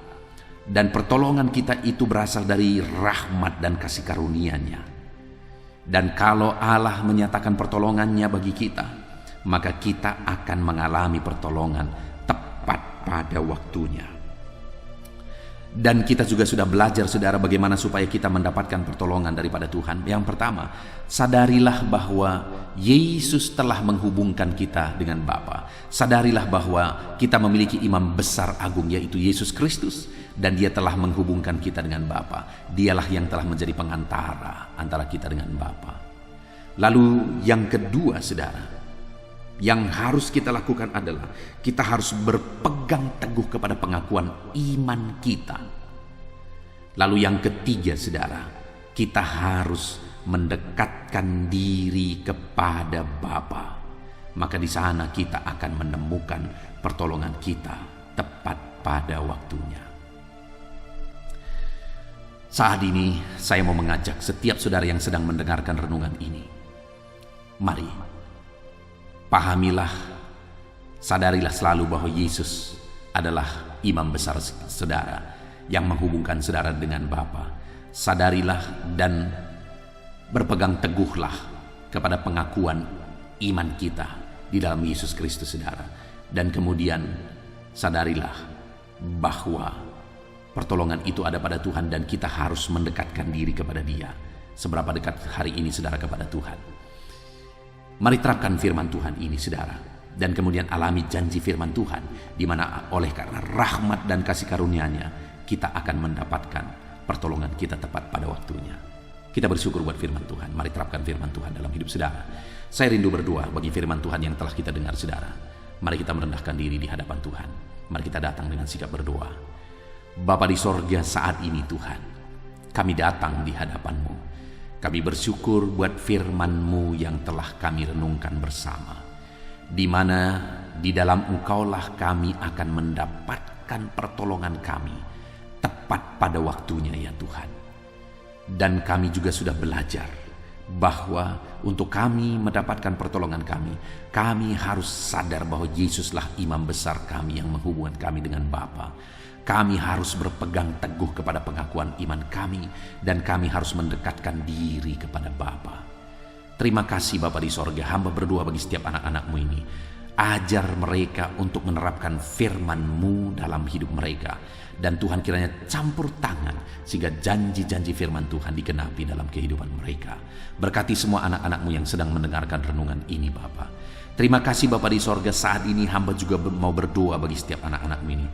Dan pertolongan kita itu berasal dari rahmat dan kasih karunia-Nya. Dan kalau Allah menyatakan pertolongannya bagi kita, maka kita akan mengalami pertolongan tepat pada waktunya. Dan kita juga sudah belajar saudara bagaimana supaya kita mendapatkan pertolongan daripada Tuhan. Yang pertama, sadarilah bahwa Yesus telah menghubungkan kita dengan Bapa. Sadarilah bahwa kita memiliki imam besar agung yaitu Yesus Kristus. Dan Dia telah menghubungkan kita dengan Bapa. Dialah yang telah menjadi pengantara antara kita dengan Bapa. Lalu yang kedua saudara, yang harus kita lakukan adalah kita harus berpegang teguh kepada pengakuan iman kita. Lalu yang ketiga saudara, kita harus mendekatkan diri kepada Bapa. Maka di sana kita akan menemukan pertolongan kita tepat pada waktunya. Saat ini saya mau mengajak setiap saudara yang sedang mendengarkan renungan ini. Mari, pahamilah, sadarilah selalu bahwa Yesus adalah imam besar saudara yang menghubungkan saudara dengan Bapa. Sadarilah dan Berpegang teguhlah kepada pengakuan iman kita di dalam Yesus Kristus, saudara. Dan kemudian sadarilah bahwa pertolongan itu ada pada Tuhan dan kita harus mendekatkan diri kepada Dia. Seberapa dekat hari ini saudara kepada Tuhan? Mari terapkan firman Tuhan ini, saudara, dan kemudian alami janji firman Tuhan, di mana oleh karena rahmat dan kasih karunia-Nya kita akan mendapatkan pertolongan kita tepat pada waktunya. Kita bersyukur buat firman Tuhan. Mari terapkan firman Tuhan dalam hidup saudara. Saya rindu berdoa bagi firman Tuhan yang telah kita dengar, saudara. Mari kita merendahkan diri di hadapan Tuhan. Mari kita datang dengan sikap berdoa. Bapa di sorga, saat ini Tuhan, kami datang di hadapan-Mu. Kami bersyukur buat firman-Mu yang telah kami renungkan bersama, di mana di dalam Engkaulah kami akan mendapatkan pertolongan kami tepat pada waktunya, ya Tuhan. Dan kami juga sudah belajar bahwa untuk kami mendapatkan pertolongan kami harus sadar bahwa Yesuslah imam besar kami yang menghubungkan kami dengan Bapa. Kami harus berpegang teguh kepada pengakuan iman kami, dan kami harus mendekatkan diri kepada Bapa. Terima kasih Bapa di sorga, hamba berdoa bagi setiap anak-anak-Mu ini. Ajar mereka untuk menerapkan firman-Mu dalam hidup mereka. Dan Tuhan kiranya campur tangan sehingga janji-janji firman Tuhan digenapi dalam kehidupan mereka. Berkati semua anak-anak-Mu yang sedang mendengarkan renungan ini, Bapa. Terima kasih Bapa di sorga, saat ini hamba juga mau berdoa bagi setiap anak-anak-Mu ini.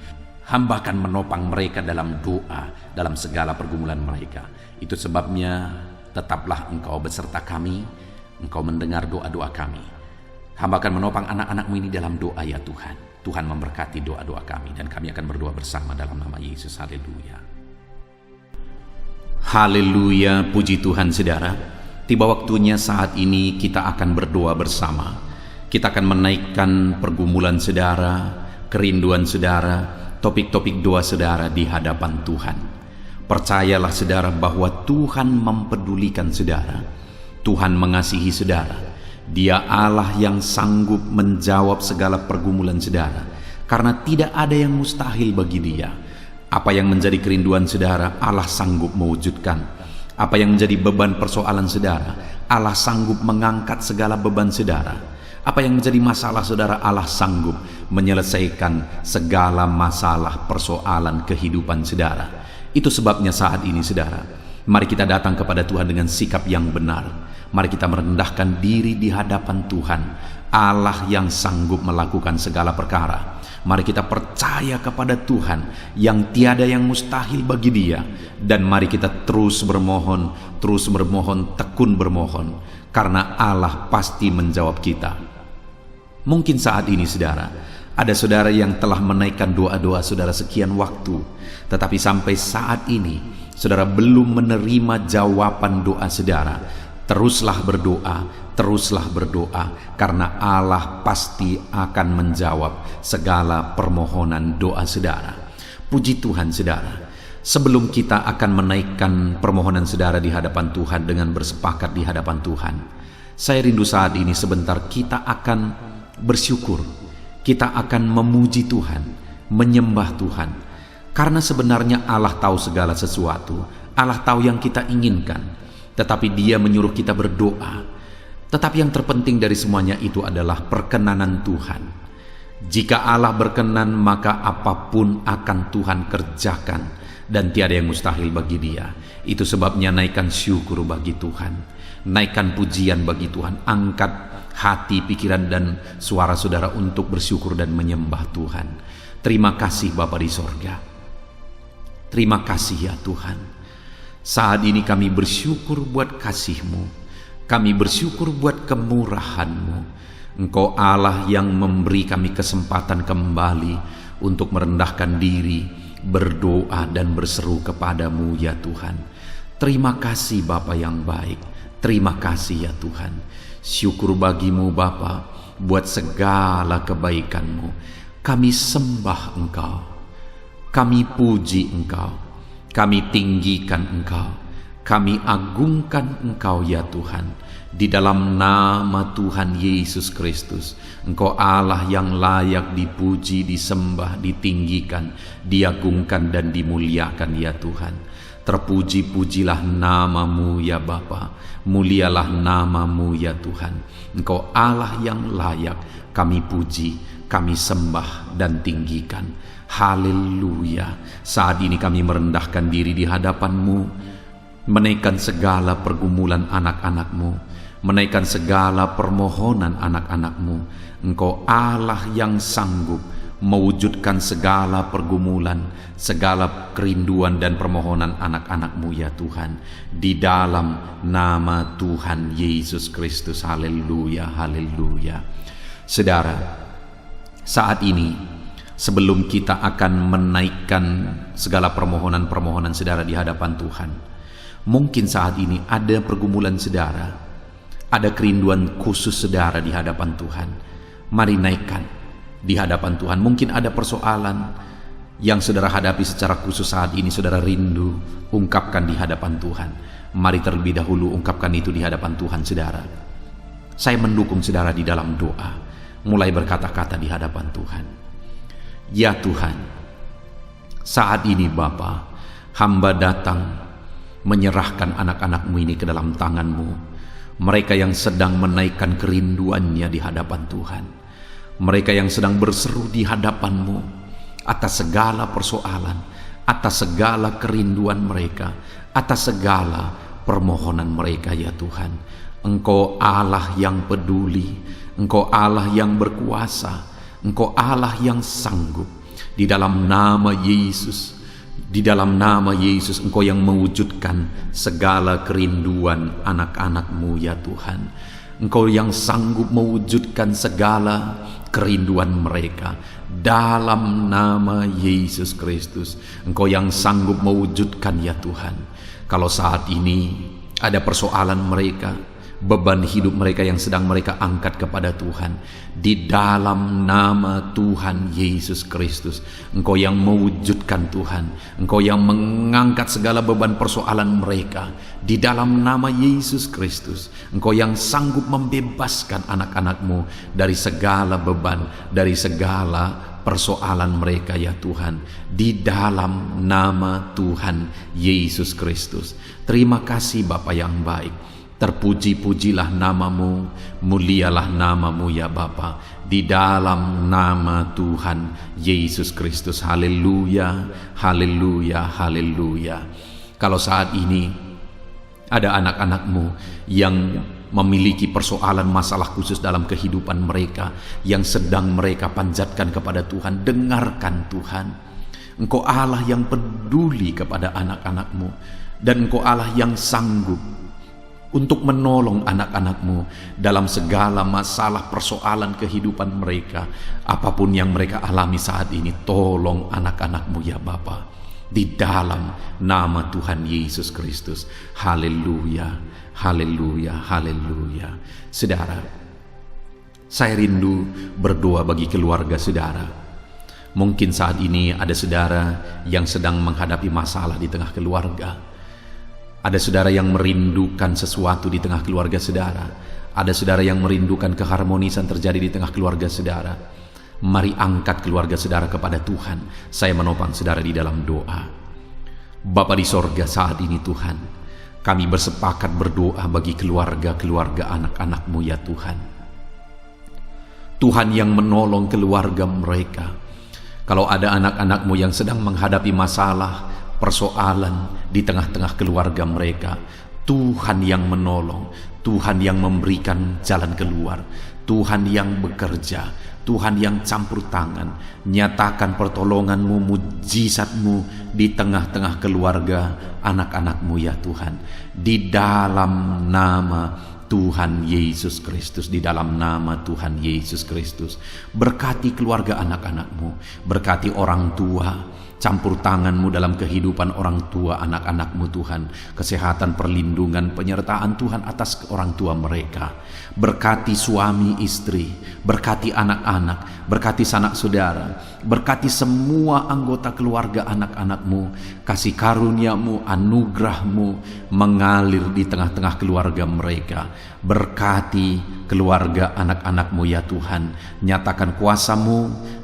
Hamba akan menopang mereka dalam doa, dalam segala pergumulan mereka. Itu sebabnya tetaplah Engkau beserta kami, Engkau mendengar doa-doa kami. Hamba akan menopang anak-anak-Mu ini dalam doa, ya Tuhan. Tuhan memberkati doa-doa kami, dan kami akan berdoa bersama dalam nama Yesus. Haleluya. Haleluya, puji Tuhan saudara. Tiba waktunya saat ini kita akan berdoa bersama. Kita akan menaikkan pergumulan saudara, kerinduan saudara, topik-topik doa saudara di hadapan Tuhan. Percayalah saudara bahwa Tuhan mempedulikan saudara. Tuhan mengasihi saudara. Dia Allah yang sanggup menjawab segala pergumulan saudara, karena tidak ada yang mustahil bagi Dia. Apa yang menjadi kerinduan saudara, Allah sanggup mewujudkan. Apa yang menjadi beban persoalan saudara, Allah sanggup mengangkat segala beban saudara. Apa yang menjadi masalah saudara, Allah sanggup menyelesaikan segala masalah persoalan kehidupan saudara. Itu sebabnya saat ini saudara, mari kita datang kepada Tuhan dengan sikap yang benar. Mari kita merendahkan diri di hadapan Tuhan, Allah yang sanggup melakukan segala perkara. Mari kita percaya kepada Tuhan yang tiada yang mustahil bagi Dia. Dan mari kita terus bermohon, tekun bermohon, karena Allah pasti menjawab kita. Mungkin saat ini saudara, ada saudara yang telah menaikkan doa-doa saudara sekian waktu, tetapi sampai saat ini saudara belum menerima jawaban doa saudara. Teruslah berdoa, karena Allah pasti akan menjawab segala permohonan doa saudara. Puji Tuhan saudara. Sebelum kita akan menaikkan permohonan saudara di hadapan Tuhan dengan bersepakat di hadapan Tuhan, saya rindu saat ini sebentar kita akan bersyukur. Kita akan memuji Tuhan, menyembah Tuhan. Karena sebenarnya Allah tahu segala sesuatu. Allah tahu yang kita inginkan. Tetapi Dia menyuruh kita berdoa. Tetapi yang terpenting dari semuanya itu adalah perkenanan Tuhan. Jika Allah berkenan, maka apapun akan Tuhan kerjakan, dan tiada yang mustahil bagi Dia. Itu sebabnya naikkan syukur bagi Tuhan, naikkan pujian bagi Tuhan. Angkat hati, pikiran, dan suara saudara untuk bersyukur dan menyembah Tuhan. Terima kasih Bapa di sorga. Terima kasih ya Tuhan. Saat ini kami bersyukur buat kasih-Mu. Kami bersyukur buat kemurahan-Mu. Engkau Allah yang memberi kami kesempatan kembali untuk merendahkan diri, berdoa dan berseru kepadamu ya Tuhan. Terima kasih Bapa yang baik. Terima kasih ya Tuhan. Syukur bagimu Bapa buat segala kebaikan-Mu. Kami sembah Engkau. Kami puji Engkau. Kami tinggikan Engkau, kami agungkan Engkau ya Tuhan. Di dalam nama Tuhan Yesus Kristus, Engkau Allah yang layak dipuji, disembah, ditinggikan, diagungkan dan dimuliakan ya Tuhan. Terpuji-pujilah nama-Mu ya Bapa, mulialah nama-Mu ya Tuhan. Engkau Allah yang layak kami puji, kami sembah dan tinggikan. Haleluya. Saat ini kami merendahkan diri di hadapan-Mu, menaikkan segala pergumulan anak-anak-Mu, menaikkan segala permohonan anak-anak-Mu. Engkau Allah yang sanggup mewujudkan segala pergumulan, segala kerinduan dan permohonan anak-anak-Mu ya Tuhan, di dalam nama Tuhan Yesus Kristus. Haleluya, haleluya. Saudara, saat ini sebelum kita akan menaikkan segala permohonan-permohonan saudara di hadapan Tuhan, mungkin saat ini ada pergumulan saudara, ada kerinduan khusus saudara di hadapan Tuhan. Mari naikkan di hadapan Tuhan. Mungkin ada persoalan yang saudara hadapi secara khusus saat ini, saudara rindu, ungkapkan di hadapan Tuhan. Mari terlebih dahulu ungkapkan itu di hadapan Tuhan saudara. Saya mendukung saudara di dalam doa, mulai berkata-kata di hadapan Tuhan. Ya Tuhan, saat ini Bapa, hamba datang menyerahkan anak-anak-Mu ini ke dalam tangan-Mu. Mereka yang sedang menaikkan kerinduannya di hadapan Tuhan, mereka yang sedang berseru di hadapan-Mu atas segala persoalan, atas segala kerinduan mereka, atas segala permohonan mereka ya Tuhan. Engkau Allah yang peduli, Engkau Allah yang berkuasa, Engkau Allah yang sanggup. Di dalam nama Yesus, di dalam nama Yesus, Engkau yang mewujudkan segala kerinduan anak-anak-Mu ya Tuhan. Engkau yang sanggup mewujudkan segala kerinduan mereka dalam nama Yesus Kristus. Engkau yang sanggup mewujudkan ya Tuhan. Kalau saat ini ada persoalan mereka, beban hidup mereka yang sedang mereka angkat kepada Tuhan, di dalam nama Tuhan Yesus Kristus, Engkau yang mewujudkan Tuhan, Engkau yang mengangkat segala beban persoalan mereka di dalam nama Yesus Kristus. Engkau yang sanggup membebaskan anak-anak-Mu dari segala beban, dari segala persoalan mereka ya Tuhan, di dalam nama Tuhan Yesus Kristus. Terima kasih Bapa yang baik. Terpuji-pujilah nama-Mu, mulialah nama-Mu ya Bapa, di dalam nama Tuhan Yesus Kristus. Haleluya, haleluya, haleluya. Kalau saat ini ada anak-anak-Mu yang memiliki persoalan masalah khusus dalam kehidupan mereka, yang sedang mereka panjatkan kepada Tuhan, dengarkan Tuhan. Engkau Allah yang peduli kepada anak-anak-Mu, dan Engkau Allah yang sanggup untuk menolong anak-anak-Mu dalam segala masalah persoalan kehidupan mereka. Apapun yang mereka alami saat ini, tolong anak-anak-Mu ya Bapa, di dalam nama Tuhan Yesus Kristus. Haleluya, haleluya, haleluya. Saudara, saya rindu berdoa bagi keluarga saudara. Mungkin saat ini ada saudara yang sedang menghadapi masalah di tengah keluarga. Ada saudara yang merindukan sesuatu di tengah keluarga saudara. Ada saudara yang merindukan keharmonisan terjadi di tengah keluarga saudara. Mari angkat keluarga saudara kepada Tuhan. Saya menopang saudara di dalam doa. Bapa di sorga, saat ini Tuhan, kami bersepakat berdoa bagi keluarga-keluarga anak-anak-Mu ya Tuhan. Tuhan yang menolong keluarga mereka. Kalau ada anak-anak-Mu yang sedang menghadapi masalah, persoalan di tengah-tengah keluarga mereka, Tuhan yang menolong, Tuhan yang memberikan jalan keluar, Tuhan yang bekerja, Tuhan yang campur tangan. Nyatakan pertolongan-Mu, mujizat-Mu di tengah-tengah keluarga anak-anak-Mu ya Tuhan, di dalam nama Tuhan Yesus Kristus, di dalam nama Tuhan Yesus Kristus. Berkati keluarga anak-anak-Mu, berkati orang tua, campur tangan-Mu dalam kehidupan orang tua anak-anak-Mu Tuhan. Kesehatan, perlindungan, penyertaan Tuhan atas orang tua mereka. Berkati suami istri, berkati anak-anak, berkati sanak saudara, berkati semua anggota keluarga anak-anak-Mu. Kasih karunia-Mu, anugerah-Mu mengalir di tengah-tengah keluarga mereka. Berkati keluarga anak-anak-Mu ya Tuhan. Nyatakan kuasa-Mu,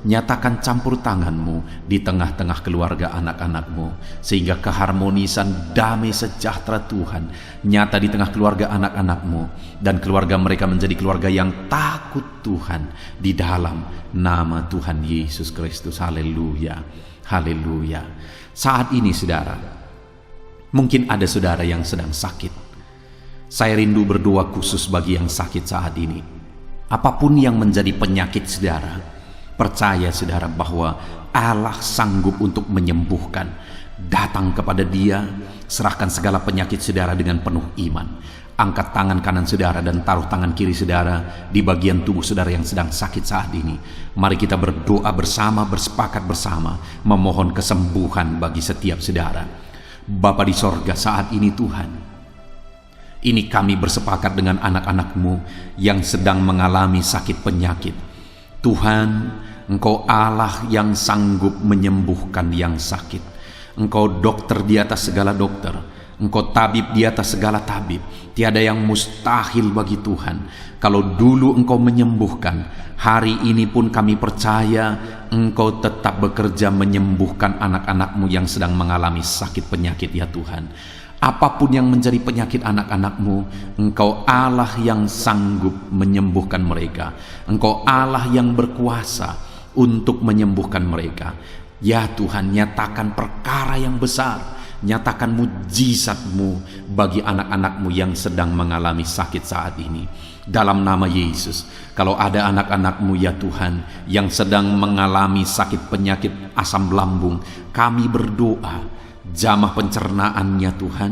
nyatakan campur tangan-Mu di tengah-tengah keluarga anak-anak-Mu, sehingga keharmonisan damai sejahtera Tuhan nyata di tengah keluarga anak-anak-Mu, dan keluarga mereka menjadi keluarga yang takut Tuhan di dalam nama Tuhan Yesus Kristus. Haleluya, haleluya. Saat ini saudara, mungkin ada saudara yang sedang sakit. Saya rindu berdoa khusus bagi yang sakit saat ini. Apapun yang menjadi penyakit saudara, percaya saudara bahwa Allah sanggup untuk menyembuhkan. Datang kepada Dia, serahkan segala penyakit saudara dengan penuh iman. Angkat tangan kanan saudara dan taruh tangan kiri saudara di bagian tubuh saudara yang sedang sakit saat ini. Mari kita berdoa bersama, bersepakat bersama, memohon kesembuhan bagi setiap saudara. Bapa di sorga, saat ini Tuhan, ini kami bersepakat dengan anak-anak-Mu yang sedang mengalami sakit penyakit. Tuhan, Engkau Allah yang sanggup menyembuhkan yang sakit. Engkau dokter di atas segala dokter. Engkau tabib di atas segala tabib. Tiada yang mustahil bagi Tuhan. Kalau dulu Engkau menyembuhkan, hari ini pun kami percaya Engkau tetap bekerja menyembuhkan anak-anak-Mu yang sedang mengalami sakit penyakit ya Tuhan. Apapun yang menjadi penyakit anak-anak-Mu, Engkau Allah yang sanggup menyembuhkan mereka. Engkau Allah yang berkuasa untuk menyembuhkan mereka. Ya Tuhan, nyatakan perkara yang besar, nyatakan mujizat-Mu bagi anak-anak-Mu yang sedang mengalami sakit saat ini. Dalam nama Yesus, kalau ada anak-anak-Mu ya Tuhan yang sedang mengalami sakit penyakit asam lambung, kami berdoa, jamah pencernaannya Tuhan,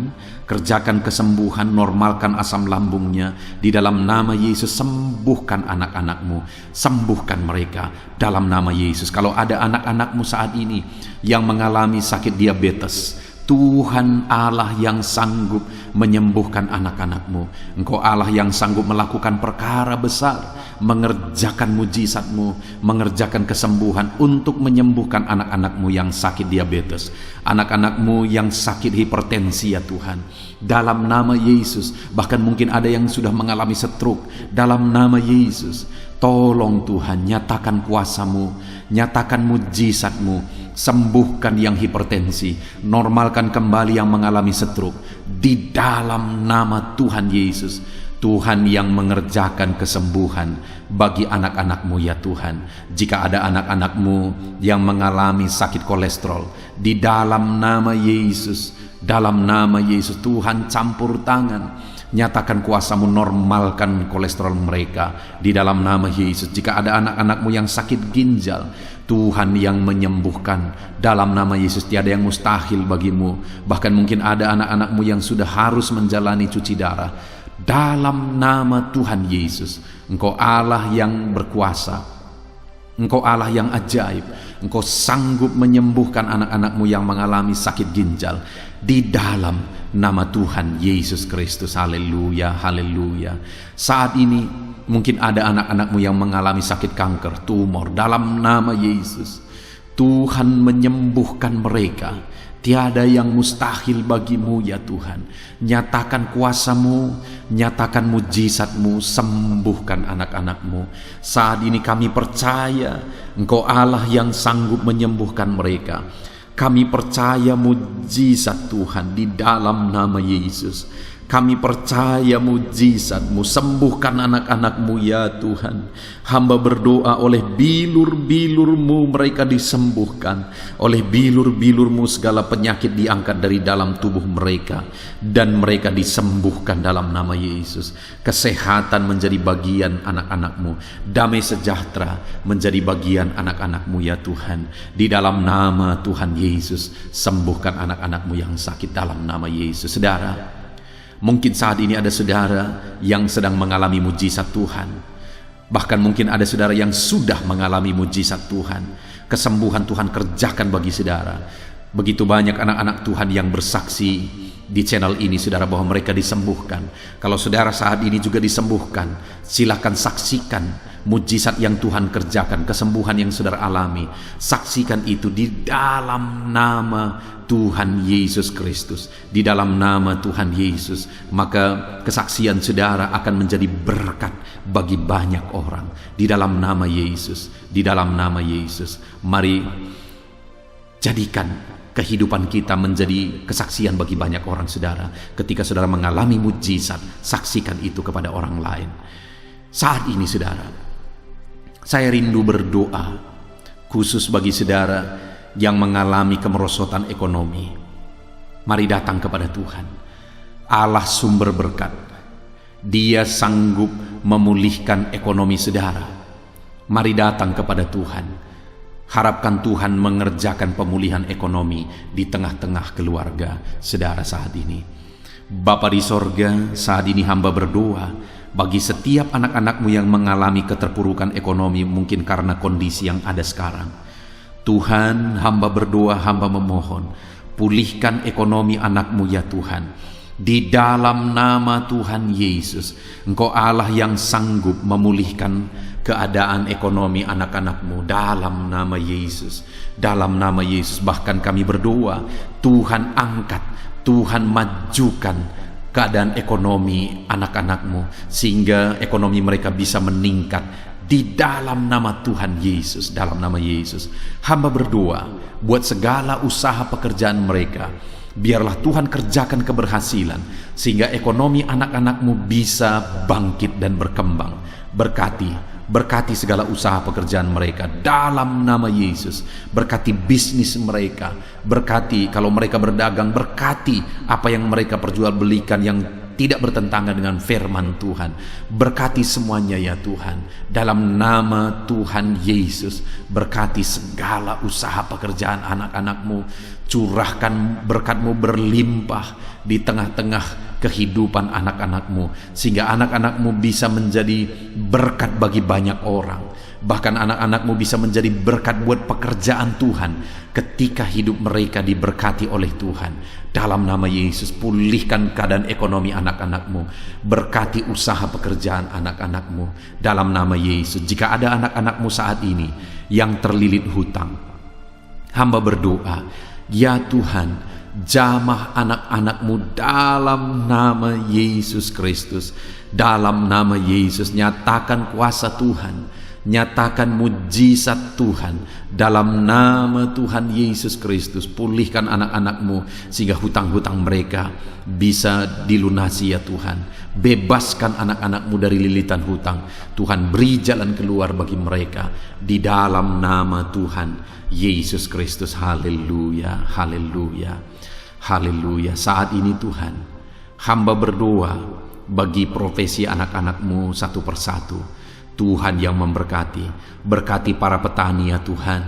kerjakan kesembuhan, normalkan asam lambungnya di dalam nama Yesus. Sembuhkan anak-anak-Mu, sembuhkan mereka dalam nama Yesus. Kalau ada anak-anak-Mu saat ini yang mengalami sakit diabetes, Tuhan Allah yang sanggup menyembuhkan anak-anak-Mu. Engkau Allah yang sanggup melakukan perkara besar, mengerjakan mujizat-Mu, mengerjakan kesembuhan untuk menyembuhkan anak-anak-Mu yang sakit diabetes, anak-anak-Mu yang sakit hipertensi ya Tuhan. Dalam nama Yesus, bahkan mungkin ada yang sudah mengalami stroke. Dalam nama Yesus, tolong Tuhan, nyatakan kuasa-Mu, nyatakan mujizat-Mu, sembuhkan yang hipertensi, normalkan kembali yang mengalami stroke di dalam nama Tuhan Yesus. Tuhan yang mengerjakan kesembuhan bagi anak-anak-Mu ya Tuhan. Jika ada anak-anak-Mu yang mengalami sakit kolesterol, di dalam nama Yesus, dalam nama Yesus Tuhan campur tangan, nyatakan kuasa-Mu, normalkan kolesterol mereka di dalam nama Yesus. Jika ada anak-anak-Mu yang sakit ginjal, Tuhan yang menyembuhkan dalam nama Yesus. Tiada yang mustahil bagi-Mu. Bahkan mungkin ada anak-anak-Mu yang sudah harus menjalani cuci darah. Dalam nama Tuhan Yesus, Engkau Allah yang berkuasa, Engkau Allah yang ajaib. Engkau sanggup menyembuhkan anak-anak-Mu yang mengalami sakit ginjal di dalam nama Tuhan Yesus Kristus. Haleluya, haleluya. Saat ini mungkin ada anak-anak-Mu yang mengalami sakit kanker, tumor. Dalam nama Yesus, Tuhan menyembuhkan mereka. Tiada yang mustahil bagi-Mu ya Tuhan. Nyatakan kuasa-Mu, nyatakan mujizat-Mu, sembuhkan anak-anak-Mu. Saat ini kami percaya Engkau Allah yang sanggup menyembuhkan mereka. Kami percaya mujizat Tuhan di dalam nama Yesus. Kami percaya mujizat-Mu, sembuhkan anak-anak-Mu ya Tuhan. Hamba berdoa oleh bilur-bilur-Mu mereka disembuhkan. Oleh bilur-bilur-Mu segala penyakit diangkat dari dalam tubuh mereka, dan mereka disembuhkan dalam nama Yesus. Kesehatan menjadi bagian anak-anak-Mu, damai sejahtera menjadi bagian anak-anak-Mu ya Tuhan. Di dalam nama Tuhan Yesus, sembuhkan anak-anak-Mu yang sakit dalam nama Yesus. Saudara, mungkin saat ini ada saudara yang sedang mengalami mujizat Tuhan. Bahkan mungkin ada saudara yang sudah mengalami mujizat Tuhan. Kesembuhan Tuhan kerjakan bagi saudara. Begitu banyak anak-anak Tuhan yang bersaksi di channel ini, saudara, bahwa mereka disembuhkan. Kalau saudara saat ini juga disembuhkan, silakan saksikan mujizat yang Tuhan kerjakan, kesembuhan yang saudara alami. Saksikan itu di dalam nama Tuhan Yesus Kristus, di dalam nama Tuhan Yesus. Maka kesaksian saudara akan menjadi berkat bagi banyak orang di dalam nama Yesus, di dalam nama Yesus. Mari jadikan kehidupan kita menjadi kesaksian bagi banyak orang, saudara. Ketika saudara mengalami mujizat, saksikan itu kepada orang lain. Saat ini, saudara, saya rindu berdoa khusus bagi saudara yang mengalami kemerosotan ekonomi. Mari datang kepada Tuhan, Allah sumber berkat. Dia sanggup memulihkan ekonomi saudara. Mari datang kepada Tuhan. Harapkan Tuhan mengerjakan pemulihan ekonomi di tengah-tengah keluarga saudara saat ini. Bapa di sorga, saat ini hamba berdoa bagi setiap anak-anakmu yang mengalami keterpurukan ekonomi, mungkin karena kondisi yang ada sekarang. Tuhan, hamba berdoa, hamba memohon, pulihkan ekonomi anakmu ya Tuhan. Di dalam nama Tuhan Yesus, Engkau Allah yang sanggup memulihkan keadaan ekonomi anak-anakmu dalam nama Yesus. Dalam nama Yesus, bahkan kami berdoa, Tuhan angkat, Tuhan majukan keadaan ekonomi anak-anakmu, sehingga ekonomi mereka bisa meningkat di dalam nama Tuhan Yesus. Dalam nama Yesus, hamba berdoa buat segala usaha pekerjaan mereka. Biarlah Tuhan kerjakan keberhasilan, sehingga ekonomi anak-anakmu bisa bangkit dan berkembang. Berkati segala usaha pekerjaan mereka dalam nama Yesus. Berkati bisnis mereka, berkati kalau mereka berdagang, berkati apa yang mereka perjualbelikan yang tidak bertentangan dengan firman Tuhan. Berkati semuanya ya Tuhan, dalam nama Tuhan Yesus. Berkati segala usaha pekerjaan anak-anakmu. Curahkan berkat-Mu berlimpah di tengah-tengah kehidupan anak-anakmu, sehingga anak-anakmu bisa menjadi berkat bagi banyak orang. Bahkan anak-anakmu bisa menjadi berkat buat pekerjaan Tuhan ketika hidup mereka diberkati oleh Tuhan. Dalam nama Yesus, pulihkan keadaan ekonomi anak-anakmu. Berkati usaha pekerjaan anak-anakmu dalam nama Yesus. Jika ada anak-anakmu saat ini yang terlilit hutang, hamba berdoa, ya Tuhan, jamah anak-anakmu dalam nama Yesus Kristus. Dalam nama Yesus, nyatakan kuasa Tuhan, nyatakan mujizat Tuhan dalam nama Tuhan Yesus Kristus. Pulihkan anak-anakmu sehingga hutang-hutang mereka bisa dilunasi ya Tuhan. Bebaskan anak-anakmu dari lilitan hutang. Tuhan, beri jalan keluar bagi mereka di dalam nama Tuhan Yesus Kristus. Haleluya, haleluya, haleluya. Saat ini Tuhan, hamba berdoa bagi profesi anak-anakmu satu persatu. Tuhan yang memberkati, berkati para petani ya Tuhan.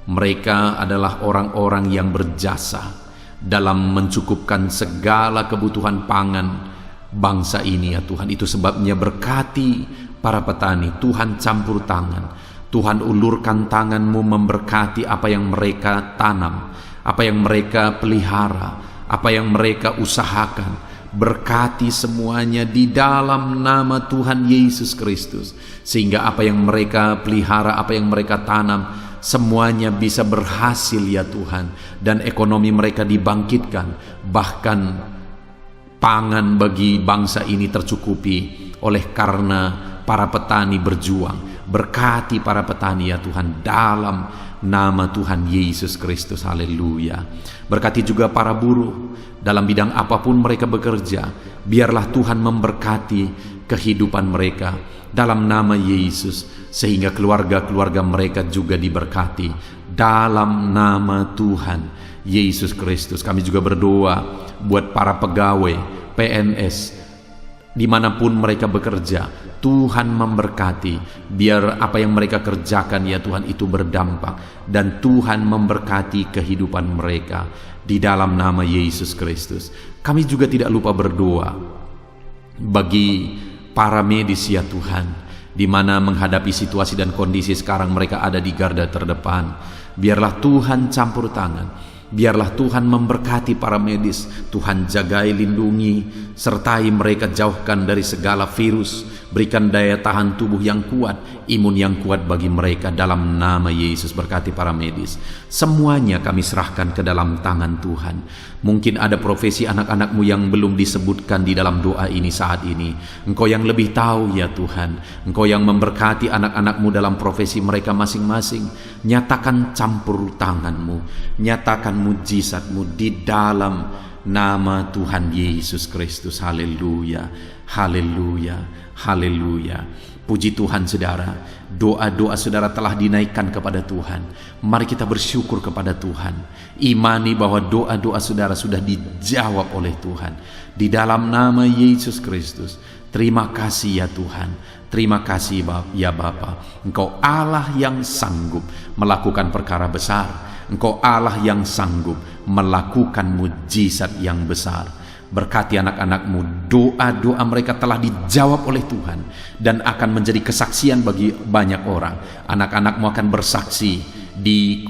Mereka adalah orang-orang yang berjasa dalam mencukupkan segala kebutuhan pangan bangsa ini ya Tuhan. Itu sebabnya berkati para petani. Tuhan campur tangan, Tuhan ulurkan tangan-Mu memberkati apa yang mereka tanam, apa yang mereka pelihara, apa yang mereka usahakan. Berkati semuanya di dalam nama Tuhan Yesus Kristus, sehingga apa yang mereka pelihara, apa yang mereka tanam, semuanya bisa berhasil ya Tuhan, dan ekonomi mereka dibangkitkan. Bahkan pangan bagi bangsa ini tercukupi oleh karena para petani berjuang. Berkati para petani ya Tuhan dalam nama Tuhan Yesus Kristus. Haleluya. Berkati juga para buruh dalam bidang apapun mereka bekerja. Biarlah Tuhan memberkati kehidupan mereka dalam nama Yesus, sehingga keluarga-keluarga mereka juga diberkati dalam nama Tuhan Yesus Kristus. Kami juga berdoa buat para pegawai PNS dimanapun mereka bekerja. Tuhan memberkati, biar apa yang mereka kerjakan ya Tuhan itu berdampak, dan Tuhan memberkati kehidupan mereka di dalam nama Yesus Kristus. Kami juga tidak lupa berdoa bagi para medis ya Tuhan, di mana menghadapi situasi dan kondisi sekarang mereka ada di garda terdepan. Biarlah Tuhan campur tangan, Biarlah Tuhan memberkati para medis, Tuhan jagai, lindungi, sertai mereka, jauhkan dari segala virus, berikan daya tahan tubuh yang kuat, imun yang kuat bagi mereka dalam nama Yesus. Berkati para medis, semuanya kami serahkan ke dalam tangan Tuhan. Mungkin ada profesi anak-anakmu yang belum disebutkan di dalam doa ini saat ini. Engkau yang lebih tahu ya Tuhan, Engkau yang memberkati anak-anakmu dalam profesi mereka masing-masing. Nyatakan campur tanganmu, nyatakan mujizatmu di dalam nama Tuhan Yesus Kristus. Haleluya, haleluya, haleluya. Puji Tuhan saudara, doa-doa saudara telah dinaikkan kepada Tuhan. Mari kita bersyukur kepada Tuhan. Imani bahwa doa-doa saudara sudah dijawab oleh Tuhan. Di dalam nama Yesus Kristus. Terima kasih ya Tuhan. Terima kasih ya Bapa. Engkau Allah yang sanggup melakukan perkara besar. Engkau Allah yang sanggup melakukan mujizat yang besar. Berkati anak-anakmu, doa-doa mereka telah dijawab oleh Tuhan dan akan menjadi kesaksian bagi banyak orang. Anak-anakmu akan bersaksi di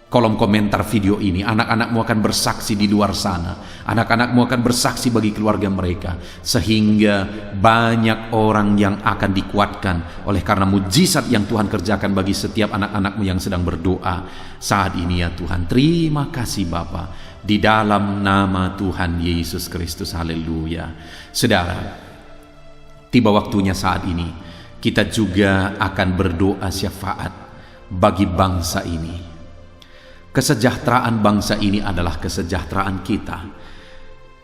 kolom komentar video ini, anak-anakmu akan bersaksi di luar sana, anak-anakmu akan bersaksi bagi keluarga mereka, sehingga banyak orang yang akan dikuatkan oleh karena mujizat yang Tuhan kerjakan bagi setiap anak-anakmu yang sedang berdoa saat ini ya Tuhan. Terima kasih Bapa, di dalam nama Tuhan Yesus Kristus. Haleluya. Saudara, tiba waktunya saat ini kita juga akan berdoa syafaat bagi bangsa ini. Kesejahteraan bangsa ini adalah kesejahteraan kita.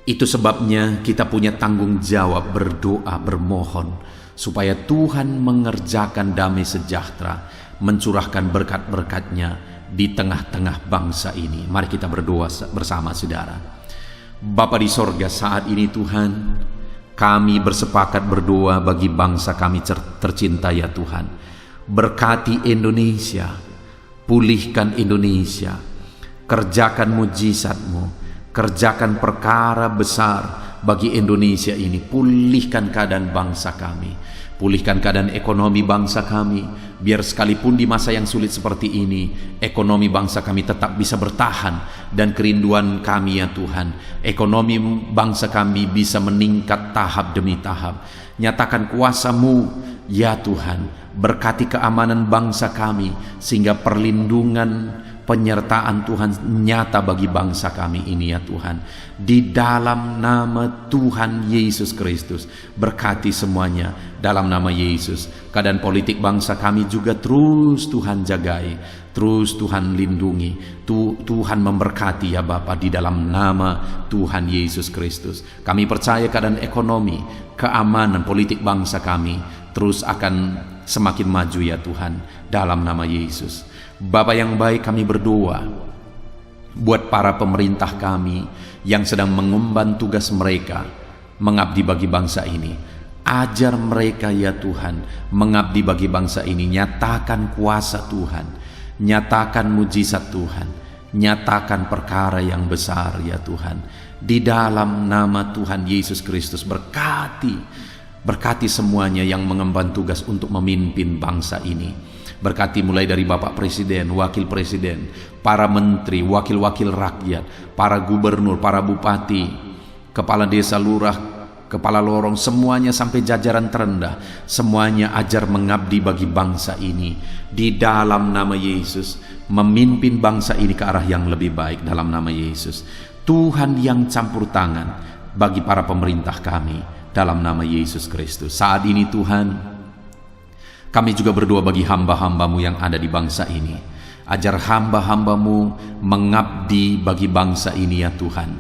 Itu sebabnya kita punya tanggung jawab berdoa, bermohon supaya Tuhan mengerjakan damai sejahtera, mencurahkan berkat-berkat-Nya di tengah-tengah bangsa ini. Mari kita berdoa bersama saudara. Bapa di sorga, saat ini Tuhan, kami bersepakat berdoa bagi bangsa kami tercinta ya Tuhan. Berkati Indonesia, pulihkan Indonesia, kerjakan mujizat-Mu, kerjakan perkara besar bagi Indonesia ini. Pulihkan keadaan bangsa kami, pulihkan keadaan ekonomi bangsa kami, biar sekalipun di masa yang sulit seperti ini, ekonomi bangsa kami tetap bisa bertahan. Dan kerinduan kami ya Tuhan, ekonomi bangsa kami bisa meningkat tahap demi tahap. Nyatakan kuasa-Mu ya Tuhan, berkati keamanan bangsa kami, sehingga perlindungan, penyertaan Tuhan nyata bagi bangsa kami ini ya Tuhan. Di dalam nama Tuhan Yesus Kristus, berkati semuanya dalam nama Yesus. Keadaan politik bangsa kami juga terus Tuhan jagai, terus Tuhan lindungi, Tuhan memberkati ya Bapa, di dalam nama Tuhan Yesus Kristus. Kami percaya keadaan ekonomi, keamanan politik bangsa kami terus akan semakin maju ya Tuhan, dalam nama Yesus. Bapa yang baik, kami berdoa buat para pemerintah kami yang sedang mengemban tugas mereka mengabdi bagi bangsa ini. Ajar mereka ya Tuhan mengabdi bagi bangsa ini. Nyatakan kuasa Tuhan, nyatakan mujizat Tuhan, nyatakan perkara yang besar ya Tuhan. Di dalam nama Tuhan Yesus Kristus, berkati semuanya yang mengemban tugas untuk memimpin bangsa ini. Berkati mulai dari Bapak Presiden, Wakil Presiden, para menteri, wakil-wakil rakyat, para gubernur, para bupati, kepala desa, lurah, kepala lorong, semuanya sampai jajaran terendah. Semuanya ajar mengabdi bagi bangsa ini. Di dalam nama Yesus, memimpin bangsa ini ke arah yang lebih baik dalam nama Yesus. Tuhan yang campur tangan bagi para pemerintah kami dalam nama Yesus Kristus. Saat ini Tuhan, kami juga berdoa bagi hamba-hamba-Mu yang ada di bangsa ini. Ajar hamba-hamba-Mu mengabdi bagi bangsa ini ya Tuhan.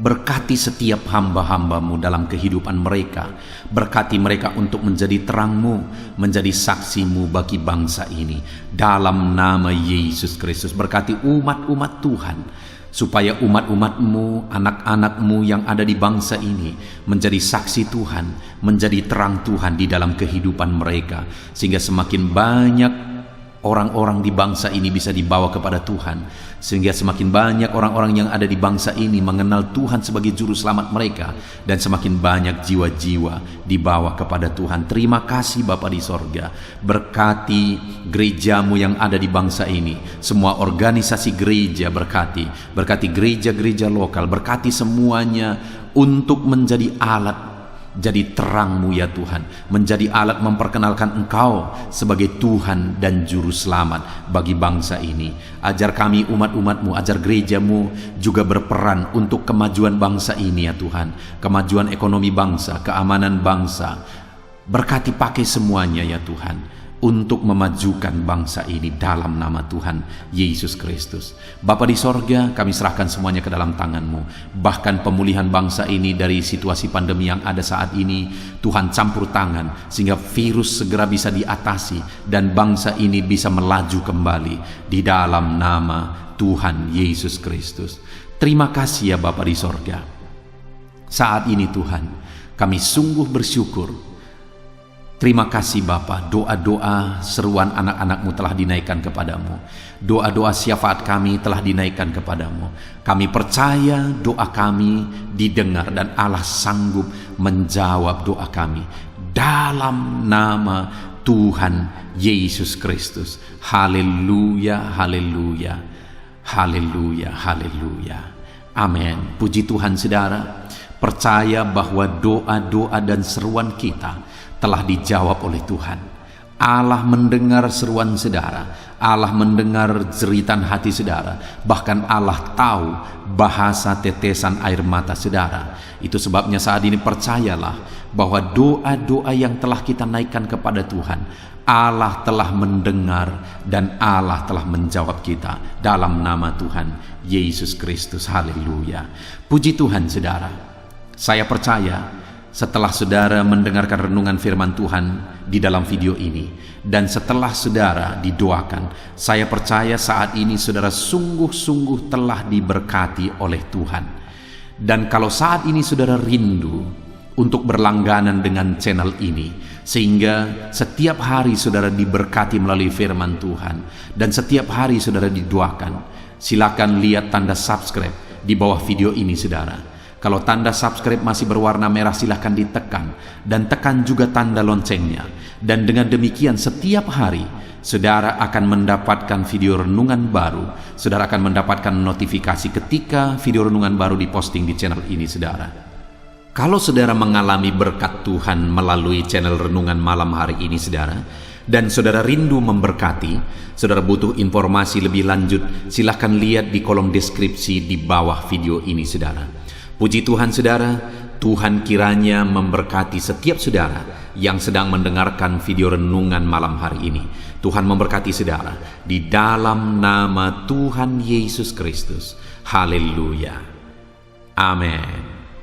Berkati setiap hamba-hamba-Mu dalam kehidupan mereka. Berkati mereka untuk menjadi terang-Mu, menjadi saksi-Mu bagi bangsa ini. Dalam nama Yesus Kristus, berkati umat-umat Tuhan, supaya umat-umat-Mu, anak-anak-Mu yang ada di bangsa ini menjadi saksi Tuhan, menjadi terang Tuhan di dalam kehidupan mereka, sehingga semakin banyak orang-orang di bangsa ini bisa dibawa kepada Tuhan, sehingga semakin banyak orang-orang yang ada di bangsa ini mengenal Tuhan sebagai juru selamat mereka, dan semakin banyak jiwa-jiwa dibawa kepada Tuhan. Terima kasih Bapa di sorga. Berkati gerejamu yang ada di bangsa ini, semua organisasi gereja berkati gereja-gereja lokal, berkati semuanya untuk menjadi alat, jadi terang-Mu ya Tuhan, menjadi alat memperkenalkan Engkau sebagai Tuhan dan Juru Selamat bagi bangsa ini. Ajar kami umat-umat-Mu, ajar gereja-Mu juga berperan untuk kemajuan bangsa ini ya Tuhan, kemajuan ekonomi bangsa, keamanan bangsa. Berkati pakai semuanya ya Tuhan, untuk memajukan bangsa ini dalam nama Tuhan Yesus Kristus. Bapa di sorga, kami serahkan semuanya ke dalam tangan-Mu. Bahkan pemulihan bangsa ini dari situasi pandemi yang ada saat ini, Tuhan campur tangan sehingga virus segera bisa diatasi dan bangsa ini bisa melaju kembali di dalam nama Tuhan Yesus Kristus. Terima kasih ya Bapa di sorga. Saat ini Tuhan, kami sungguh bersyukur. Terima kasih Bapa, doa-doa seruan anak-anak-Mu telah dinaikkan kepadamu. Doa-doa syafaat kami telah dinaikkan kepadamu. Kami percaya doa kami didengar dan Allah sanggup menjawab doa kami. Dalam nama Tuhan Yesus Kristus. Haleluya, haleluya, haleluya, haleluya. Amin. Puji Tuhan saudara. Percaya bahwa doa-doa dan seruan kita telah dijawab oleh Tuhan. Allah mendengar seruan saudara, Allah mendengar jeritan hati saudara, bahkan Allah tahu bahasa tetesan air mata saudara. Itu sebabnya saat ini percayalah bahwa doa-doa yang telah kita naikkan kepada Tuhan, Allah telah mendengar dan Allah telah menjawab kita dalam nama Tuhan Yesus Kristus. Haleluya. Puji Tuhan saudara. Saya percaya setelah saudara mendengarkan renungan firman Tuhan di dalam video ini, dan setelah saudara didoakan, saya percaya saat ini saudara sungguh-sungguh telah diberkati oleh Tuhan. Dan kalau saat ini saudara rindu untuk berlangganan dengan channel ini, sehingga setiap hari saudara diberkati melalui firman Tuhan, dan setiap hari saudara didoakan, silakan lihat tanda subscribe di bawah video ini saudara. Kalau tanda subscribe masih berwarna merah, silahkan ditekan, dan tekan juga tanda loncengnya. Dan dengan demikian setiap hari saudara akan mendapatkan video renungan baru. Saudara akan mendapatkan notifikasi ketika video renungan baru diposting di channel ini saudara. Kalau saudara mengalami berkat Tuhan melalui channel renungan malam hari ini saudara, dan saudara rindu memberkati, saudara butuh informasi lebih lanjut, silahkan lihat di kolom deskripsi di bawah video ini saudara. Puji Tuhan saudara, Tuhan kiranya memberkati setiap saudara yang sedang mendengarkan video renungan malam hari ini. Tuhan memberkati saudara di dalam nama Tuhan Yesus Kristus. Haleluya. Amin.